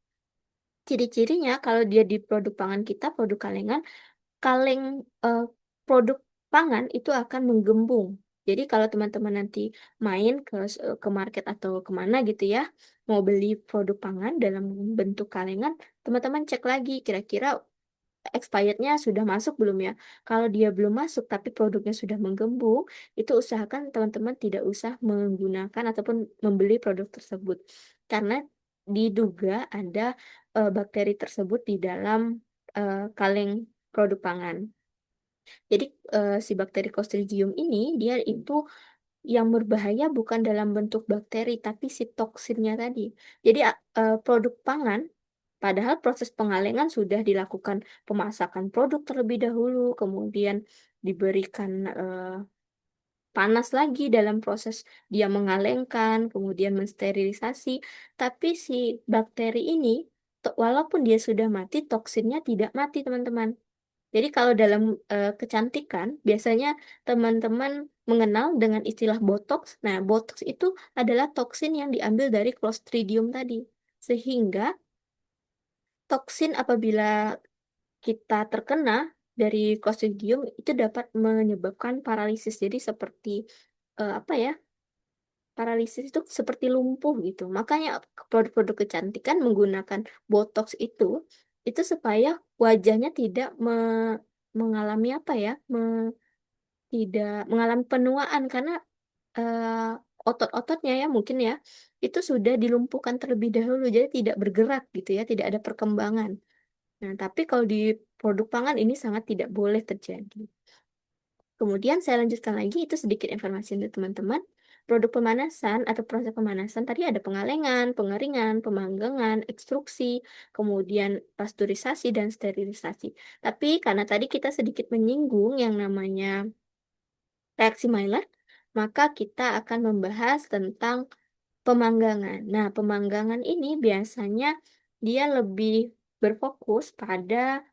Ciri-cirinya kalau dia di produk pangan kita, produk kalengan, kaleng eh, produk pangan itu akan menggembung. Jadi kalau teman-teman nanti main ke market atau kemana gitu ya, mau beli produk pangan dalam bentuk kalengan, teman-teman cek lagi kira-kira expirednya sudah masuk belum ya. Kalau dia belum masuk tapi produknya sudah menggembung, itu usahakan teman-teman tidak usah menggunakan ataupun membeli produk tersebut. Karena diduga ada bakteri tersebut di dalam kaleng produk pangan. Jadi si bakteri Clostridium ini dia itu yang berbahaya bukan dalam bentuk bakteri tapi si toksinnya tadi. Jadi produk pangan padahal proses pengalengan sudah dilakukan pemasakan produk terlebih dahulu, kemudian diberikan panas lagi dalam proses dia mengalengkan, kemudian mensterilisasi. Tapi si bakteri ini walaupun dia sudah mati, toksinnya tidak mati, teman-teman. Jadi kalau dalam kecantikan, biasanya teman-teman mengenal dengan istilah botox. Nah, botox itu adalah toksin yang diambil dari Clostridium tadi. Sehingga toksin apabila kita terkena dari Clostridium itu dapat menyebabkan paralisis. Jadi seperti apa ya? Paralisis itu seperti lumpuh gitu. Makanya produk-produk kecantikan menggunakan botox itu supaya wajahnya tidak mengalami apa ya? Tidak mengalami penuaan karena otot-ototnya ya mungkin ya itu sudah dilumpuhkan terlebih dahulu jadi tidak bergerak gitu ya, tidak ada perkembangan. Nah, tapi kalau di produk pangan ini sangat tidak boleh terjadi. Kemudian saya lanjutkan lagi, itu sedikit informasi untuk teman-teman. Produk pemanasan atau proses pemanasan tadi ada pengalengan, pengeringan, pemanggangan, ekstruksi, kemudian pasteurisasi dan sterilisasi. Tapi karena tadi kita sedikit menyinggung yang namanya reaksi Maillard, maka kita akan membahas tentang pemanggangan. Nah, pemanggangan ini biasanya dia lebih berfokus pada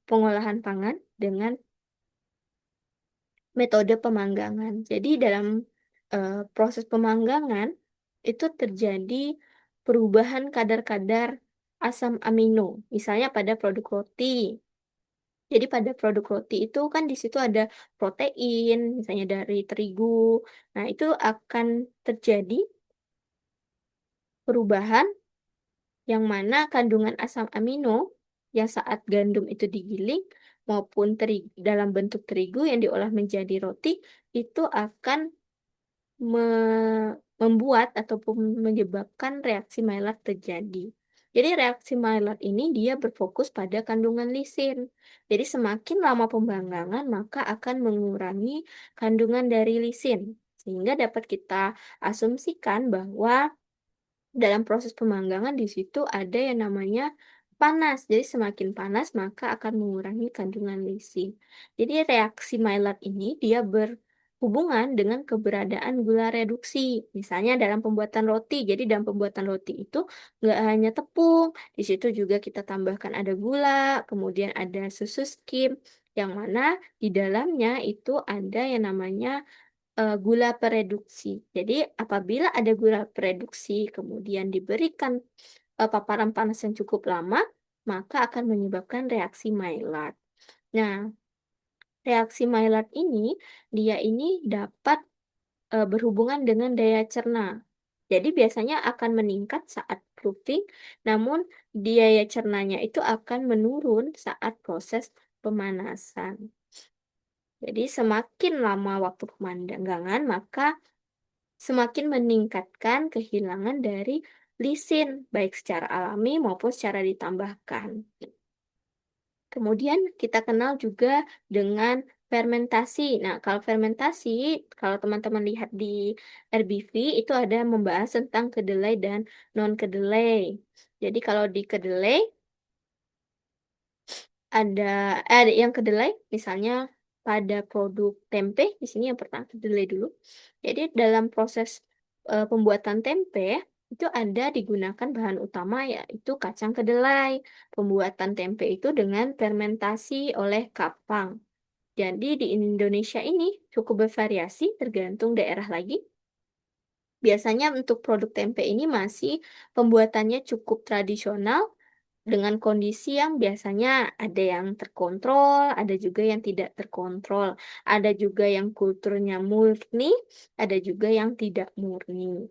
pengolahan pangan dengan metode pemanggangan. Jadi dalam proses pemanggangan itu terjadi perubahan kadar-kadar asam amino, misalnya pada produk roti. Jadi pada produk roti itu kan di situ ada protein, misalnya dari terigu. Nah, itu akan terjadi perubahan yang mana kandungan asam amino yang saat gandum itu digiling maupun dalam bentuk terigu yang diolah menjadi roti itu akan membuat ataupun menyebabkan reaksi Maillard terjadi. Jadi reaksi Maillard ini dia berfokus pada kandungan lisin. Jadi semakin lama pembanggangan maka akan mengurangi kandungan dari lisin. Sehingga dapat kita asumsikan bahwa dalam proses pemanggangan di situ ada yang namanya panas. Jadi semakin panas maka akan mengurangi kandungan lisin. Jadi reaksi Maillard ini dia berhubungan dengan keberadaan gula reduksi. Misalnya dalam pembuatan roti. Jadi dalam pembuatan roti itu nggak hanya tepung, di situ juga kita tambahkan ada gula, kemudian ada susu skim, yang mana di dalamnya itu ada yang namanya gula pereduksi. Jadi, apabila ada gula pereduksi, kemudian diberikan paparan panas yang cukup lama, maka akan menyebabkan reaksi Maillard. Nah, reaksi Maillard ini, dia ini dapat berhubungan dengan daya cerna. Jadi, biasanya akan meningkat saat proofing, namun daya cernanya itu akan menurun saat proses pemanasan. Jadi, semakin lama waktu pemanggangan, maka semakin meningkatkan kehilangan dari lisin, baik secara alami maupun secara ditambahkan. Kemudian kita kenal juga dengan fermentasi. Nah, kalau fermentasi, kalau teman-teman lihat di RBV, itu ada membahas tentang kedelai dan non-kedelai. Jadi kalau di kedelai, ada ada yang kedelai misalnya pada produk tempe di sini yang pertama kedelai dulu. Jadi dalam proses pembuatan tempe itu ada digunakan bahan utama yaitu kacang kedelai. Pembuatan tempe itu dengan fermentasi oleh kapang. Jadi di Indonesia ini cukup bervariasi tergantung daerah lagi. Biasanya untuk produk tempe ini masih pembuatannya cukup tradisional dengan kondisi yang biasanya ada yang terkontrol, ada juga yang tidak terkontrol, ada juga yang kulturnya murni, ada juga yang tidak murni.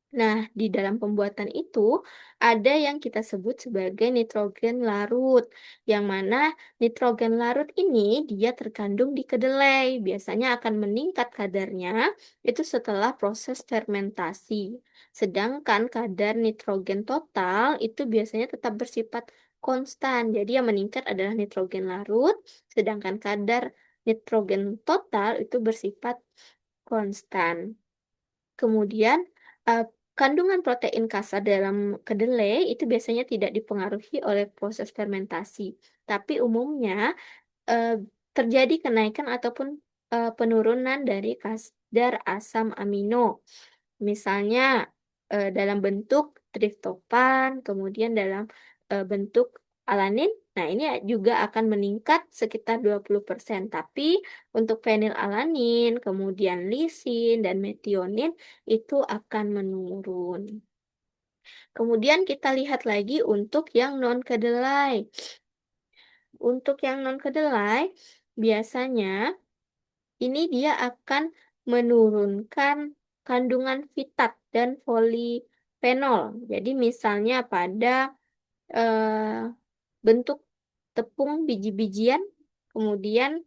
Nah, di dalam pembuatan itu ada yang kita sebut sebagai nitrogen larut, yang mana nitrogen larut ini dia terkandung di kedelai, biasanya akan meningkat kadarnya itu setelah proses fermentasi. Sedangkan kadar nitrogen total itu biasanya tetap bersifat konstan. Jadi yang meningkat adalah nitrogen larut, sedangkan kadar nitrogen total itu bersifat konstan. Kemudian, eh, kandungan protein kasar dalam kedelai itu biasanya tidak dipengaruhi oleh proses fermentasi, tapi umumnya eh, terjadi kenaikan ataupun penurunan dari kadar asam amino. Misalnya dalam bentuk triptofan, kemudian dalam bentuk alanin. Nah, ini juga akan meningkat sekitar 20%. Tapi untuk fenilalanin, kemudian lisin, dan metionin itu akan menurun. Kemudian kita lihat lagi untuk yang non-kedelai. Untuk yang non-kedelai, biasanya ini dia akan menurunkan kandungan fitat dan polifenol. Jadi misalnya pada eh, bentuk tepung biji-bijian, kemudian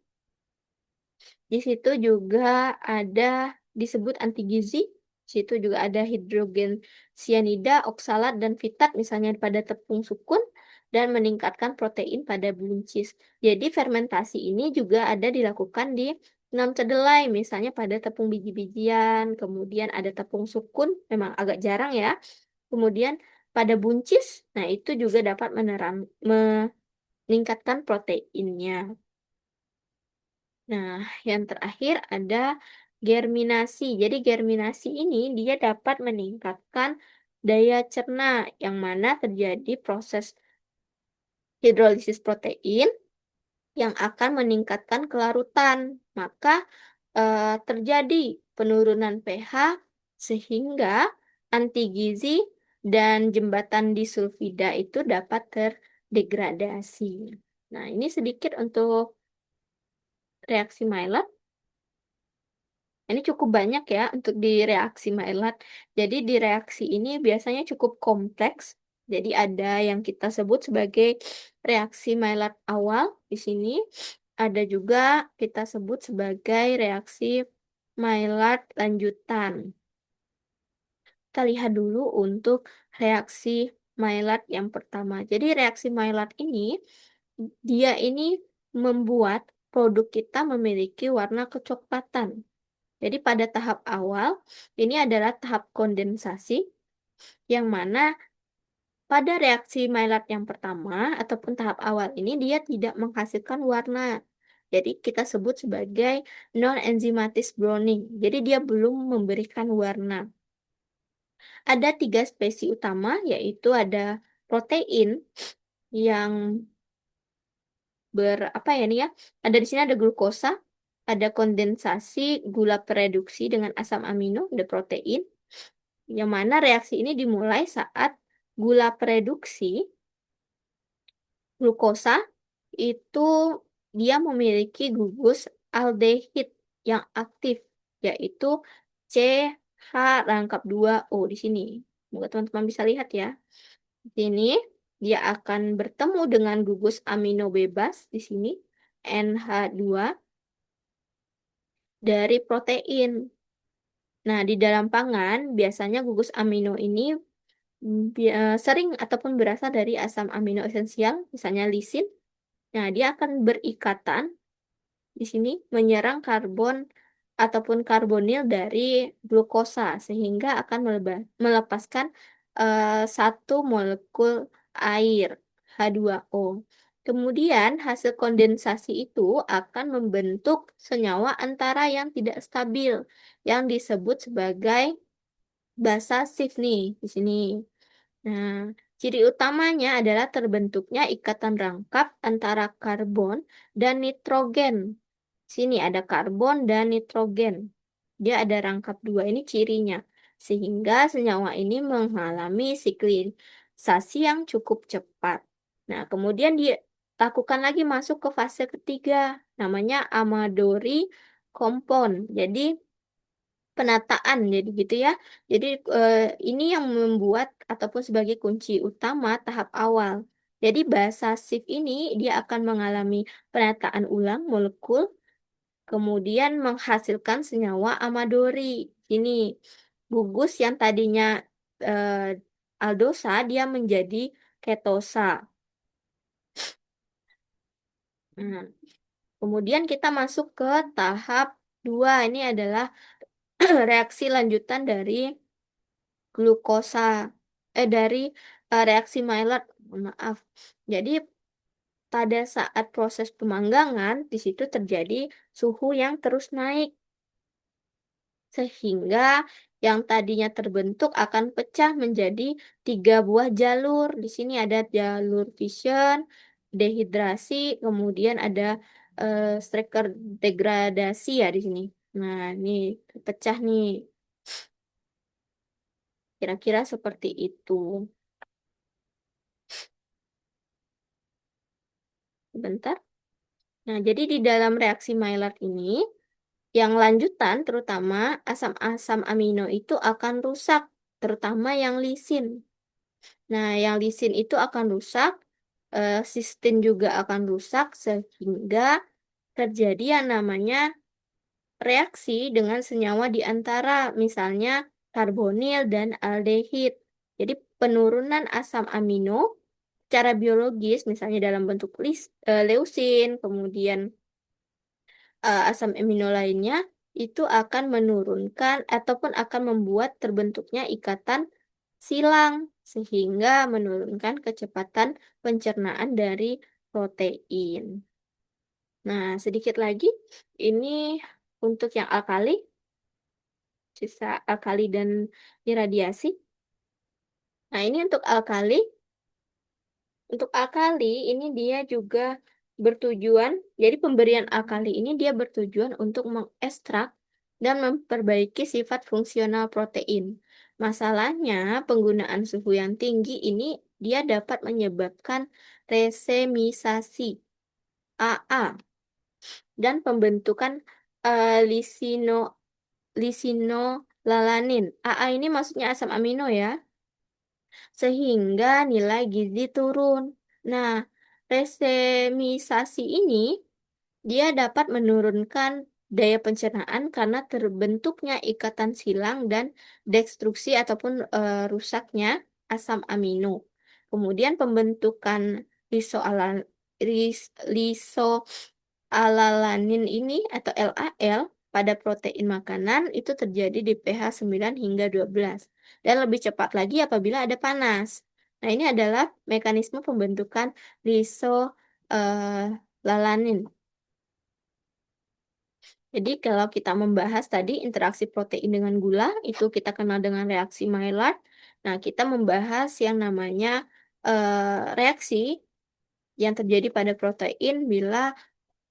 di situ juga ada disebut anti gizi, di situ juga ada hidrogen cyanida, oksalat, dan fitat misalnya pada tepung sukun. dan meningkatkan protein pada buncis. Jadi fermentasi ini juga ada dilakukan di enam kedelai, misalnya pada tepung biji-bijian, kemudian ada tepung sukun, memang agak jarang ya. Kemudian pada buncis, nah itu juga dapat meningkatkan proteinnya. Nah, yang terakhir ada germinasi. Jadi germinasi ini dia dapat meningkatkan daya cerna, yang mana terjadi proses hidrolisis protein yang akan meningkatkan kelarutan. Maka terjadi penurunan pH sehingga antigizi dan jembatan disulfida itu dapat terdegradasi. Nah, ini sedikit untuk reaksi Maillard. Ini cukup banyak ya untuk di reaksi Maillard. Jadi di reaksi ini biasanya cukup kompleks. Jadi ada yang kita sebut sebagai reaksi Maillard awal di sini. Ada juga kita sebut sebagai reaksi Maillard lanjutan. Kita lihat dulu untuk reaksi Maillard yang pertama. Jadi reaksi Maillard ini, dia ini membuat produk kita memiliki warna kecoklatan. Jadi pada tahap awal, ini adalah tahap kondensasi, yang mana pada reaksi Maillard yang pertama ataupun tahap awal ini dia tidak menghasilkan warna. Jadi kita sebut sebagai non-enzymatic browning. Jadi dia belum memberikan warna. Ada 3 spesies utama, yaitu ada protein yang apa ya nih ya? Ada di sini ada glukosa, ada kondensasi gula pereduksi dengan asam amino, ada protein. Yang mana reaksi ini dimulai saat gula pereduksi glukosa itu dia memiliki gugus aldehid yang aktif, yaitu CH rangkap 2O di sini. Semoga teman-teman bisa lihat ya. Di sini dia akan bertemu dengan gugus amino bebas di sini NH2 dari protein. Nah, di dalam pangan biasanya gugus amino ini sering ataupun berasal dari asam amino esensial, misalnya lisin. Nah, dia akan berikatan di sini menyerang karbon ataupun karbonil dari glukosa sehingga akan melepaskan satu molekul air H2O. Kemudian hasil kondensasi itu akan membentuk senyawa antara yang tidak stabil yang disebut sebagai basa Schiff nih di sini. Nah, ciri utamanya adalah terbentuknya ikatan rangkap antara karbon dan nitrogen. Sini ada karbon dan nitrogen. Dia ada rangkap 2, ini cirinya. Sehingga senyawa ini mengalami siklisasi yang cukup cepat. Nah, kemudian dilakukan lagi masuk ke fase ketiga, namanya Amadori compound. Jadi penataan jadi gitu ya. Jadi ini yang membuat ataupun sebagai kunci utama tahap awal. Jadi basa Schiff ini dia akan mengalami penataan ulang molekul, kemudian menghasilkan senyawa amadori. Ini gugus yang tadinya aldosa dia menjadi ketosa. Nah, kemudian kita masuk ke tahap 2. Ini adalah reaksi lanjutan dari glukosa dari reaksi Maillard, mohon maaf. Jadi pada saat proses pemanggangan di situ terjadi suhu yang terus naik sehingga yang tadinya terbentuk akan pecah menjadi 3 buah jalur. Di sini ada jalur fission, dehidrasi, kemudian ada striker degradasi ya di sini. Nah, ini pecah nih. Kira-kira seperti itu. Sebentar. Nah, jadi di dalam reaksi Maillard ini, yang lanjutan terutama asam-asam amino itu akan rusak, terutama yang lisin. Nah, yang lisin itu akan rusak, sistin juga akan rusak, sehingga terjadi yang namanya reaksi dengan senyawa di antara, misalnya karbonil dan aldehid. Jadi penurunan asam amino secara biologis, misalnya dalam bentuk leusin, kemudian asam amino lainnya, itu akan menurunkan ataupun akan membuat terbentuknya ikatan silang, sehingga menurunkan kecepatan pencernaan dari protein. Nah, sedikit lagi, ini untuk yang alkali, sisa alkali dan iradiasi. Nah, ini untuk alkali. Untuk alkali ini dia juga bertujuan, jadi pemberian alkali ini dia bertujuan untuk mengekstrak dan memperbaiki sifat fungsional protein. Masalahnya, penggunaan suhu yang tinggi ini dia dapat menyebabkan resemisasi AA dan pembentukan lisinolalanin. AA ini maksudnya asam amino ya, sehingga nilai gizi turun. Nah, resemisasi ini dia dapat menurunkan daya pencernaan karena terbentuknya ikatan silang dan destruksi ataupun rusaknya asam amino. Kemudian pembentukan lisoalan, lisoalalanin ini atau LAL pada protein makanan itu terjadi di pH 9 hingga 12 dan lebih cepat lagi apabila ada panas. Nah, ini adalah mekanisme pembentukan lisolalanin. Jadi kalau kita membahas tadi interaksi protein dengan gula, itu kita kenal dengan reaksi Maillard. Nah, kita membahas yang namanya reaksi yang terjadi pada protein bila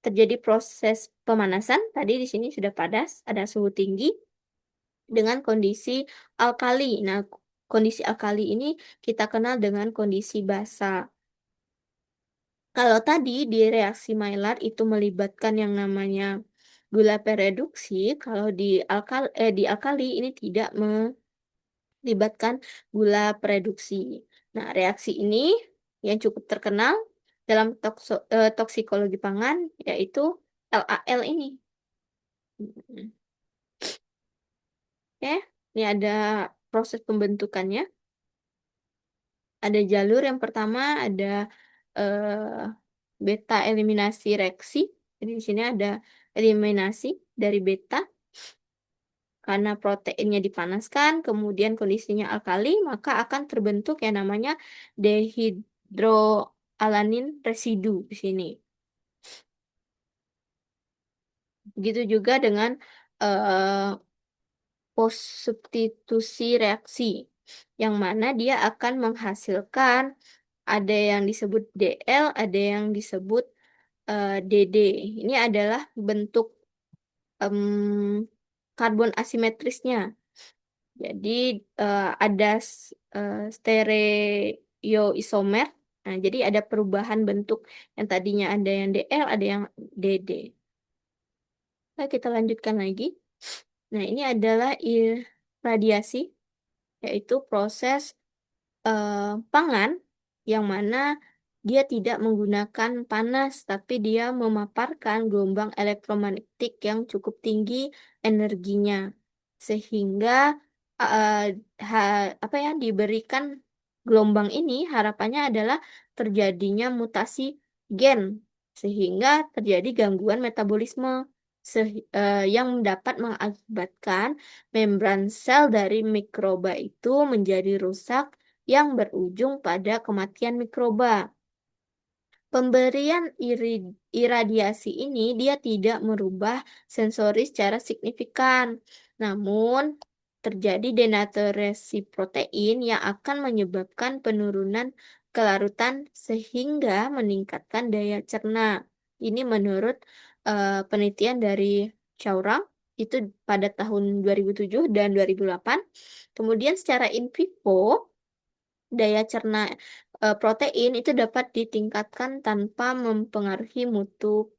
terjadi proses pemanasan. Tadi di sini sudah panas, ada suhu tinggi dengan kondisi alkali. Nah, kondisi alkali ini kita kenal dengan kondisi basa. Kalau tadi di reaksi Maillard itu melibatkan yang namanya gula pereduksi, kalau di alkali ini tidak melibatkan gula pereduksi. Nah, reaksi ini yang cukup terkenal dalam toksikologi pangan yaitu LAL ini. Oke, ini ada proses pembentukannya. Ada jalur yang pertama, ada beta eliminasi reaksi. Jadi di sini ada eliminasi dari beta karena proteinnya dipanaskan, kemudian kondisinya alkali, maka akan terbentuk yang namanya dehidroalanin residu di sini. Begitu juga dengan post substitusi reaksi, yang mana dia akan menghasilkan ada yang disebut DL, ada yang disebut DD. Ini adalah bentuk karbon asimetrisnya. Jadi ada stereoisomer. Nah, jadi ada perubahan bentuk yang tadinya ada yang DL, ada yang DD. Nah, kita lanjutkan lagi. Nah, ini adalah iradiasi, yaitu proses pangan yang mana dia tidak menggunakan panas, tapi dia memaparkan gelombang elektromagnetik yang cukup tinggi energinya, sehingga apa ya diberikan gelombang ini harapannya adalah terjadinya mutasi gen, sehingga terjadi gangguan metabolisme yang dapat mengakibatkan membran sel dari mikroba itu menjadi rusak yang berujung pada kematian mikroba. Pemberian iradiasi ini dia tidak merubah sensori secara signifikan, namun terjadi denaturasi protein yang akan menyebabkan penurunan kelarutan sehingga meningkatkan daya cerna. Ini menurut penelitian dari Chaurang itu pada tahun 2007 dan 2008. Kemudian secara in vivo daya cerna protein itu dapat ditingkatkan tanpa mempengaruhi mutu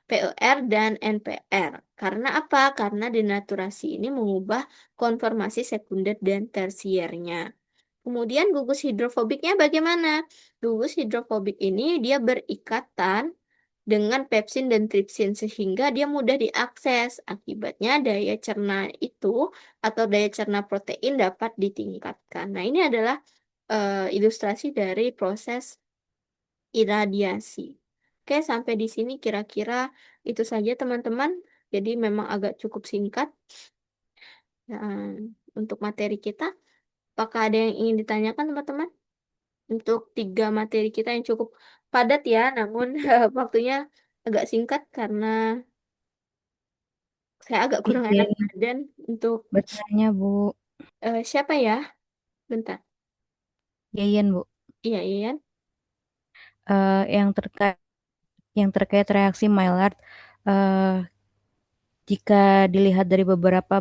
PER dan NPR. Karena apa? Karena denaturasi ini mengubah konformasi sekunder dan tersiernya. Kemudian gugus hidrofobiknya bagaimana? Gugus hidrofobik ini dia berikatan dengan pepsin dan tripsin sehingga dia mudah diakses. Akibatnya daya cerna itu atau daya cerna protein dapat ditingkatkan. Nah, ini adalah ilustrasi dari proses iradiasi. Oke, sampai di sini kira-kira itu saja teman-teman. Jadi memang agak cukup singkat. Nah, untuk materi kita, apakah ada yang ingin ditanyakan teman-teman? Untuk tiga materi kita yang cukup padat ya, namun waktunya agak singkat karena saya agak kurang enak Izin badan untuk bertanya, Bu. siapa ya? Bentar. Yayan, Bu. Iya, iya. Yang terkait reaksi Maillard, eh, jika dilihat dari beberapa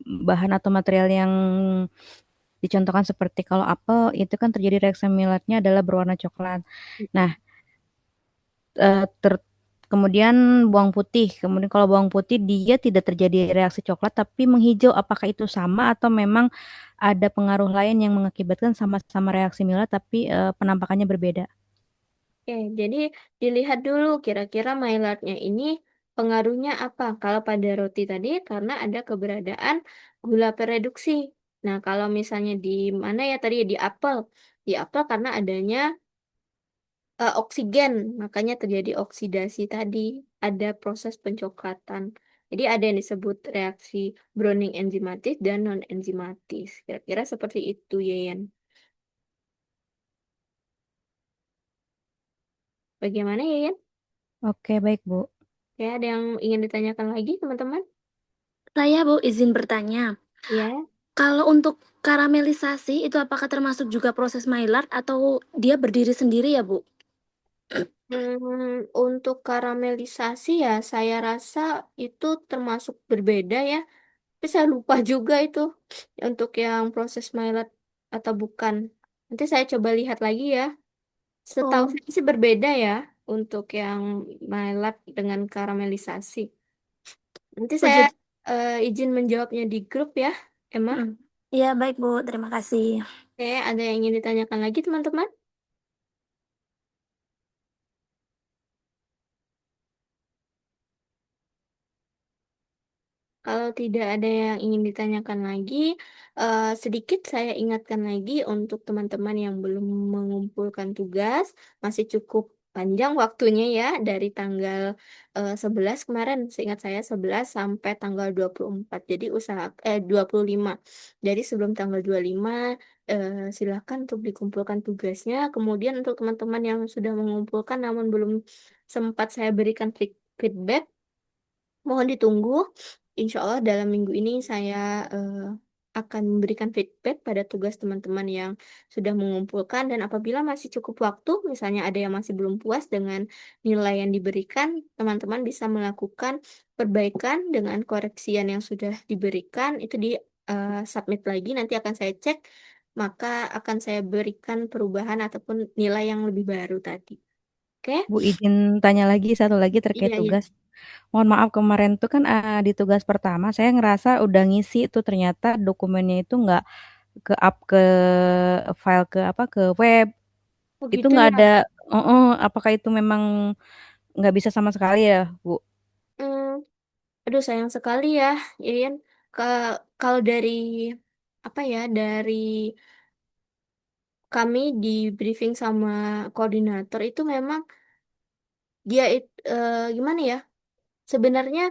bahan atau material yang dicontohkan seperti kalau apel itu kan terjadi reaksi Maillardnya adalah berwarna coklat. Nah, kemudian bawang putih. Kemudian kalau bawang putih dia tidak terjadi reaksi coklat tapi menghijau. Apakah itu sama atau memang ada pengaruh lain yang mengakibatkan sama-sama reaksi Maillard tapi penampakannya berbeda? Oke, jadi dilihat dulu kira-kira Maillardnya ini pengaruhnya apa. Kalau pada roti tadi karena ada keberadaan gula pereduksi. Nah, kalau misalnya di mana ya tadi di apel karena adanya oksigen, makanya terjadi oksidasi tadi, ada proses pencoklatan. Jadi ada yang disebut reaksi Browning enzimatis dan non enzimatis. Kira-kira seperti itu, Yayan. Bagaimana, Yayan? Oke, baik, Bu. Ya, ada yang ingin ditanyakan lagi, teman-teman? Saya Bu izin bertanya, Ya. kalau untuk karamelisasi itu apakah termasuk juga proses Maillard atau dia berdiri sendiri ya Bu? Untuk karamelisasi ya, saya rasa itu termasuk berbeda ya. Tapi saya lupa juga itu untuk yang proses Maillard atau bukan. Nanti saya coba lihat lagi ya. Setahu Oh, saya sih berbeda ya untuk yang Maillard dengan karamelisasi. Nanti oh saya jadi, izin menjawabnya di grup ya, Emma. mm. Iya baik Bu, terima kasih. Oke, ada yang ingin ditanyakan lagi teman-teman? Kalau tidak ada yang ingin ditanyakan lagi, sedikit saya ingatkan lagi untuk teman-teman yang belum mengumpulkan tugas, masih cukup panjang waktunya ya, dari tanggal 11 kemarin, seingat saya 11 sampai tanggal 24. Jadi 25. Jadi sebelum tanggal 25, silakan untuk dikumpulkan tugasnya. Kemudian untuk teman-teman yang sudah mengumpulkan namun belum sempat saya berikan feedback, mohon ditunggu. Insya Allah dalam minggu ini saya eh, akan memberikan feedback pada tugas teman-teman yang sudah mengumpulkan dan apabila masih cukup waktu, misalnya ada yang masih belum puas dengan nilai yang diberikan, teman-teman bisa melakukan perbaikan dengan koreksian yang sudah diberikan, itu di submit lagi, nanti akan saya cek, maka akan saya berikan perubahan ataupun nilai yang lebih baru tadi. Oke? Bu izin tanya lagi satu lagi terkait Iya, iya. tugas. Mohon maaf kemarin tuh kan di tugas pertama saya ngerasa udah ngisi tuh ternyata dokumennya itu nggak ke up ke file ke apa ke web Oh itu gitu nggak ya. ada. Apakah itu memang nggak bisa sama sekali ya, Bu? Hmm, Aduh sayang sekali ya, Ian. Ke kalau dari apa ya, dari kami di briefing sama koordinator itu memang gimana ya? Sebenarnya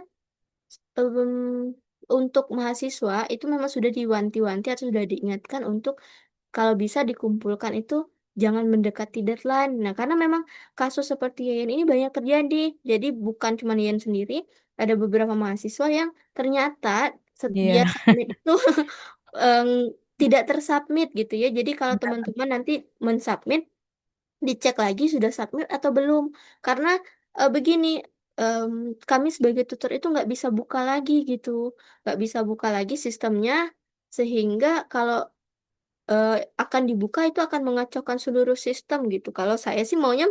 em, untuk mahasiswa itu memang sudah diwanti-wanti atau sudah diingatkan untuk kalau bisa dikumpulkan itu jangan mendekati deadline. Nah, karena memang kasus seperti Yayan ini banyak terjadi. Jadi bukan cuma Yayan sendiri, ada beberapa mahasiswa yang ternyata dia Iya. submit itu em, tidak tersubmit gitu ya. Jadi kalau teman-teman nanti mensubmit, dicek lagi sudah submit atau belum. Karena begini, em, kami sebagai tutor itu nggak bisa buka lagi gitu, nggak bisa buka lagi sistemnya sehingga kalau eh, akan dibuka itu akan mengacaukan seluruh sistem gitu. Kalau saya sih maunya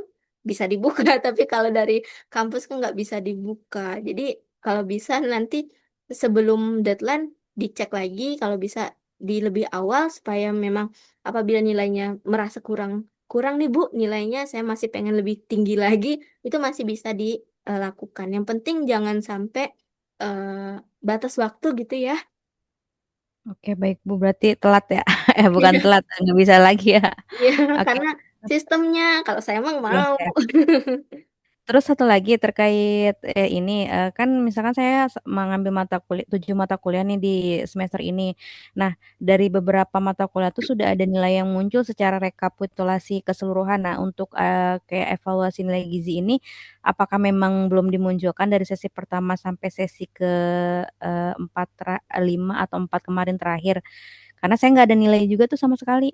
bisa dibuka, tapi kalau dari kampus kan nggak bisa dibuka. Jadi kalau bisa nanti sebelum deadline dicek lagi, kalau bisa di lebih awal supaya memang apabila nilainya merasa kurang kurang nih Bu, nilainya saya masih pengen lebih tinggi lagi, itu masih bisa dilakukan. Yang penting jangan sampai eh, batas waktu gitu ya. Oke, baik Bu, berarti telat ya. Bukan telat, nggak bisa lagi ya. Iya, Oke. karena sistemnya kalau saya emang Iya, mau. siap. Terus satu lagi terkait ini kan misalkan saya mengambil mata kuliah 7 mata kuliah nih di semester ini. Nah, dari beberapa mata kuliah tuh sudah ada nilai yang muncul secara rekapitulasi keseluruhan. Nah, untuk kayak evaluasi nilai gizi ini, apakah memang belum dimunculkan dari sesi pertama sampai sesi ke 5 atau 4 kemarin terakhir? Karena saya nggak ada nilai juga tuh sama sekali.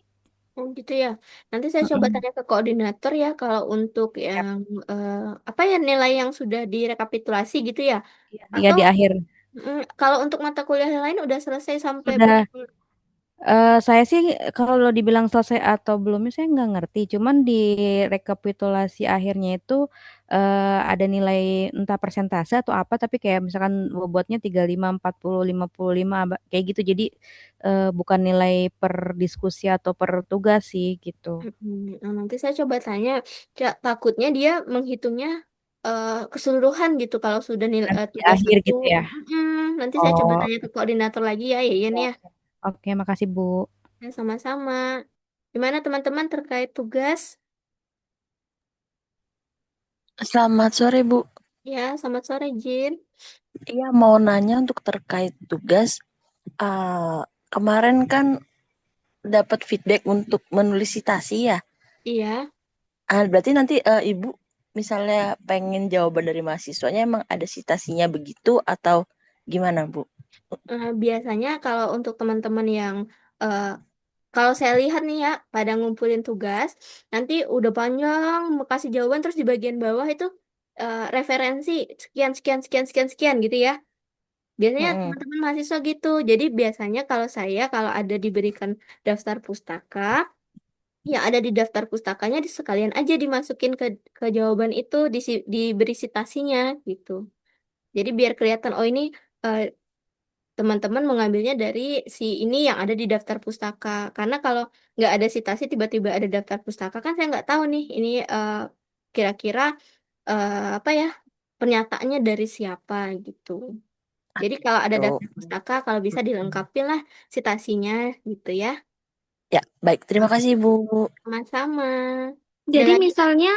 Oh gitu ya. Nanti saya coba Mm-mm. tanya ke koordinator ya kalau untuk Siap. yang apa ya nilai yang sudah direkapitulasi gitu ya. Iya, iya, Atau di akhir. kalau untuk mata kuliah yang lain udah selesai sampai Sudah. berapa? Saya sih kalau dibilang selesai atau belumnya saya nggak ngerti. Cuman di rekapitulasi akhirnya itu ada nilai entah persentase atau apa, tapi kayak misalkan bobotnya 35, 40, 55, kayak gitu. Jadi bukan nilai per diskusi atau per tugas sih gitu. Nah, nanti saya coba tanya. Takutnya dia menghitungnya keseluruhan gitu kalau sudah nilai Nanti di tugas akhir satu. gitu ya. Nanti saya coba Oh, tanya ke koordinator lagi ya, Yeyen ya, ya. siap. Oke, makasih Bu. Ya, sama-sama. Gimana teman-teman terkait tugas? Selamat sore, Bu. Ya, selamat sore, Jin. Iya, mau nanya untuk terkait tugas. Kemarin kan dapat feedback untuk menulis citasi ya. Iya. Berarti nanti Ibu misalnya pengen jawaban dari mahasiswanya emang ada citasinya begitu atau gimana, Bu? Biasanya kalau untuk teman-teman yang eh, kalau saya lihat nih ya pada ngumpulin tugas nanti udah panjang mau kasih jawaban terus di bagian bawah itu referensi sekian sekian sekian sekian sekian gitu ya. Biasanya Mm-mm. teman-teman mahasiswa gitu. Jadi biasanya kalau ada diberikan daftar pustaka, yang ada di daftar pustakanya sekalian aja dimasukin ke jawaban itu diberi citasinya gitu. Jadi biar kelihatan oh ini eh, teman-teman mengambilnya dari si ini yang ada di daftar pustaka. Karena kalau nggak ada citasi tiba-tiba ada daftar pustaka kan saya nggak tahu nih ini kira-kira apa ya pernyataannya dari siapa gitu. Jadi kalau ada Tuh. daftar pustaka kalau bisa dilengkapi lah citasinya gitu ya. Ya, baik. Terima Oke, kasih, Bu. sama-sama. Ada Jadi lagi? misalnya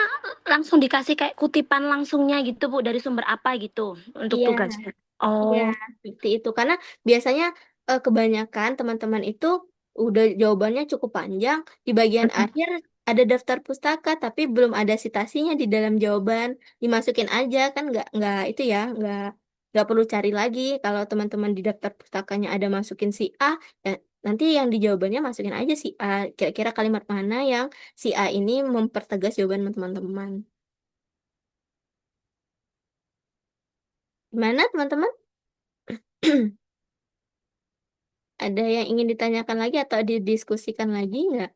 langsung dikasih kayak kutipan langsungnya gitu Bu dari sumber apa gitu untuk Iya. tugasnya. Iya, Oh, seperti itu. Karena biasanya kebanyakan teman-teman itu udah jawabannya cukup panjang. Di bagian akhir ada daftar pustaka, tapi belum ada citasinya di dalam jawaban. Dimasukin aja kan nggak itu ya, nggak perlu cari lagi. Kalau teman-teman di daftar pustakanya ada masukin si A, ya nanti yang di jawabannya masukin aja si A. Kira-kira kalimat mana yang si A ini mempertegas jawaban teman-teman. Gimana teman-teman? Ada yang ingin ditanyakan lagi atau didiskusikan lagi nggak?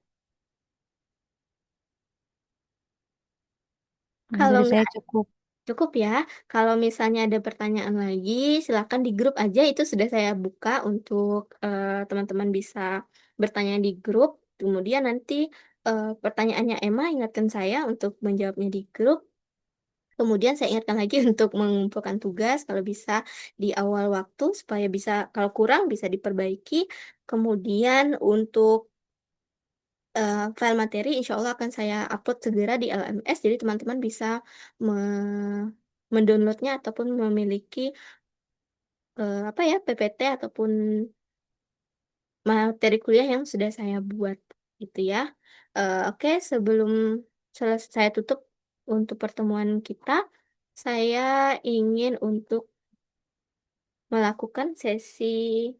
Kalau Dari nggak saya cukup. cukup ya. Kalau misalnya ada pertanyaan lagi, silakan di grup aja. Itu sudah saya buka untuk teman-teman bisa bertanya di grup. Kemudian nanti pertanyaannya Emma ingatkan saya untuk menjawabnya di grup. Kemudian saya ingatkan lagi untuk mengumpulkan tugas kalau bisa di awal waktu supaya bisa kalau kurang bisa diperbaiki. Kemudian untuk file materi insya Allah akan saya upload segera di LMS, jadi teman-teman bisa mendownloadnya ataupun memiliki apa ya PPT ataupun materi kuliah yang sudah saya buat gitu ya. Oke, sebelum selesai saya tutup untuk pertemuan kita, saya ingin untuk melakukan sesi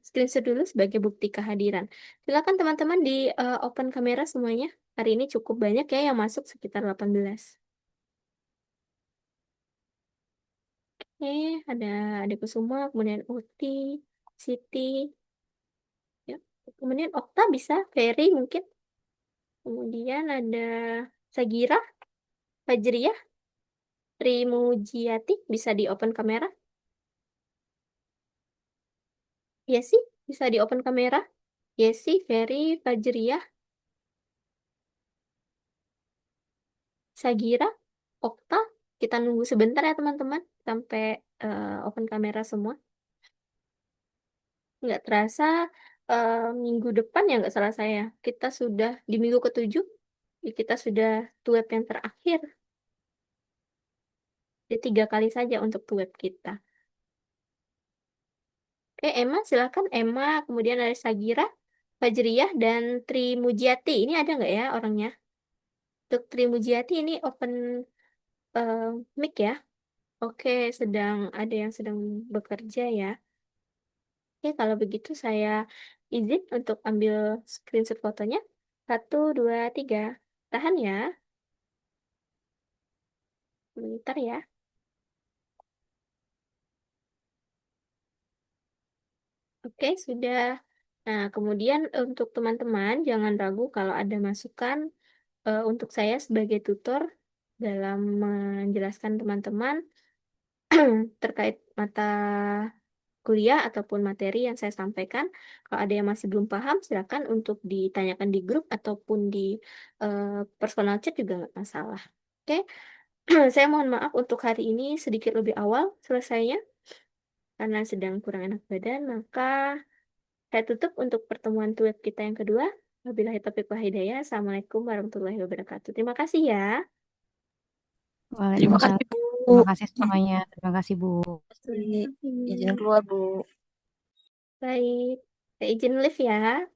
screenshot dulu sebagai bukti kehadiran. Silakan teman-teman di open kamera semuanya. Hari ini cukup banyak ya yang masuk sekitar 18. Oke, ada adikku semua, kemudian Uti, Siti, ya. Kemudian Okta bisa, Ferry mungkin. Kemudian ada Sagira, Fajriyah, Trimujiati bisa di open kamera. Yesi bisa di open kamera. Yesi, Ferry, Fajriyah, Sagira, Okta. Kita nunggu sebentar ya teman-teman sampai open kamera semua. Nggak terasa minggu depan ya nggak salah saya. Kita sudah di minggu ke-7, kita sudah web yang terakhir. Jadi 3 kali saja untuk web kita. Oke, Emma silakan Emma, kemudian ada Sagira, Fajriyah, dan Tri Mujiati. Ini ada nggak ya orangnya? Untuk Tri Mujiati ini open eh, mic ya. Oke, ada yang sedang bekerja ya. Oke, kalau begitu saya izin untuk ambil screenshot fotonya. 1, 2, 3. Tahan ya, bentar ya. Oke, sudah. Nah, kemudian untuk teman-teman, jangan ragu kalau ada masukan untuk saya sebagai tutor dalam menjelaskan teman-teman terkait mata kuliah ataupun materi yang saya sampaikan. Kalau ada yang masih belum paham, silakan untuk ditanyakan di grup ataupun di personal chat juga nggak masalah. Oke, saya mohon maaf untuk hari ini sedikit lebih awal selesainya karena sedang kurang enak badan, maka saya tutup untuk pertemuan web kita yang kedua. Wabillahi taufiq wal hidayah. Assalamualaikum warahmatullahi wabarakatuh. Terima kasih ya. Terima Waalaikumsalam. kasih, Bu. Terima kasih semuanya. Terima kasih, Bu. Terima kasih. Izin Hmm, keluar, Bu. baik. Saya izin live ya.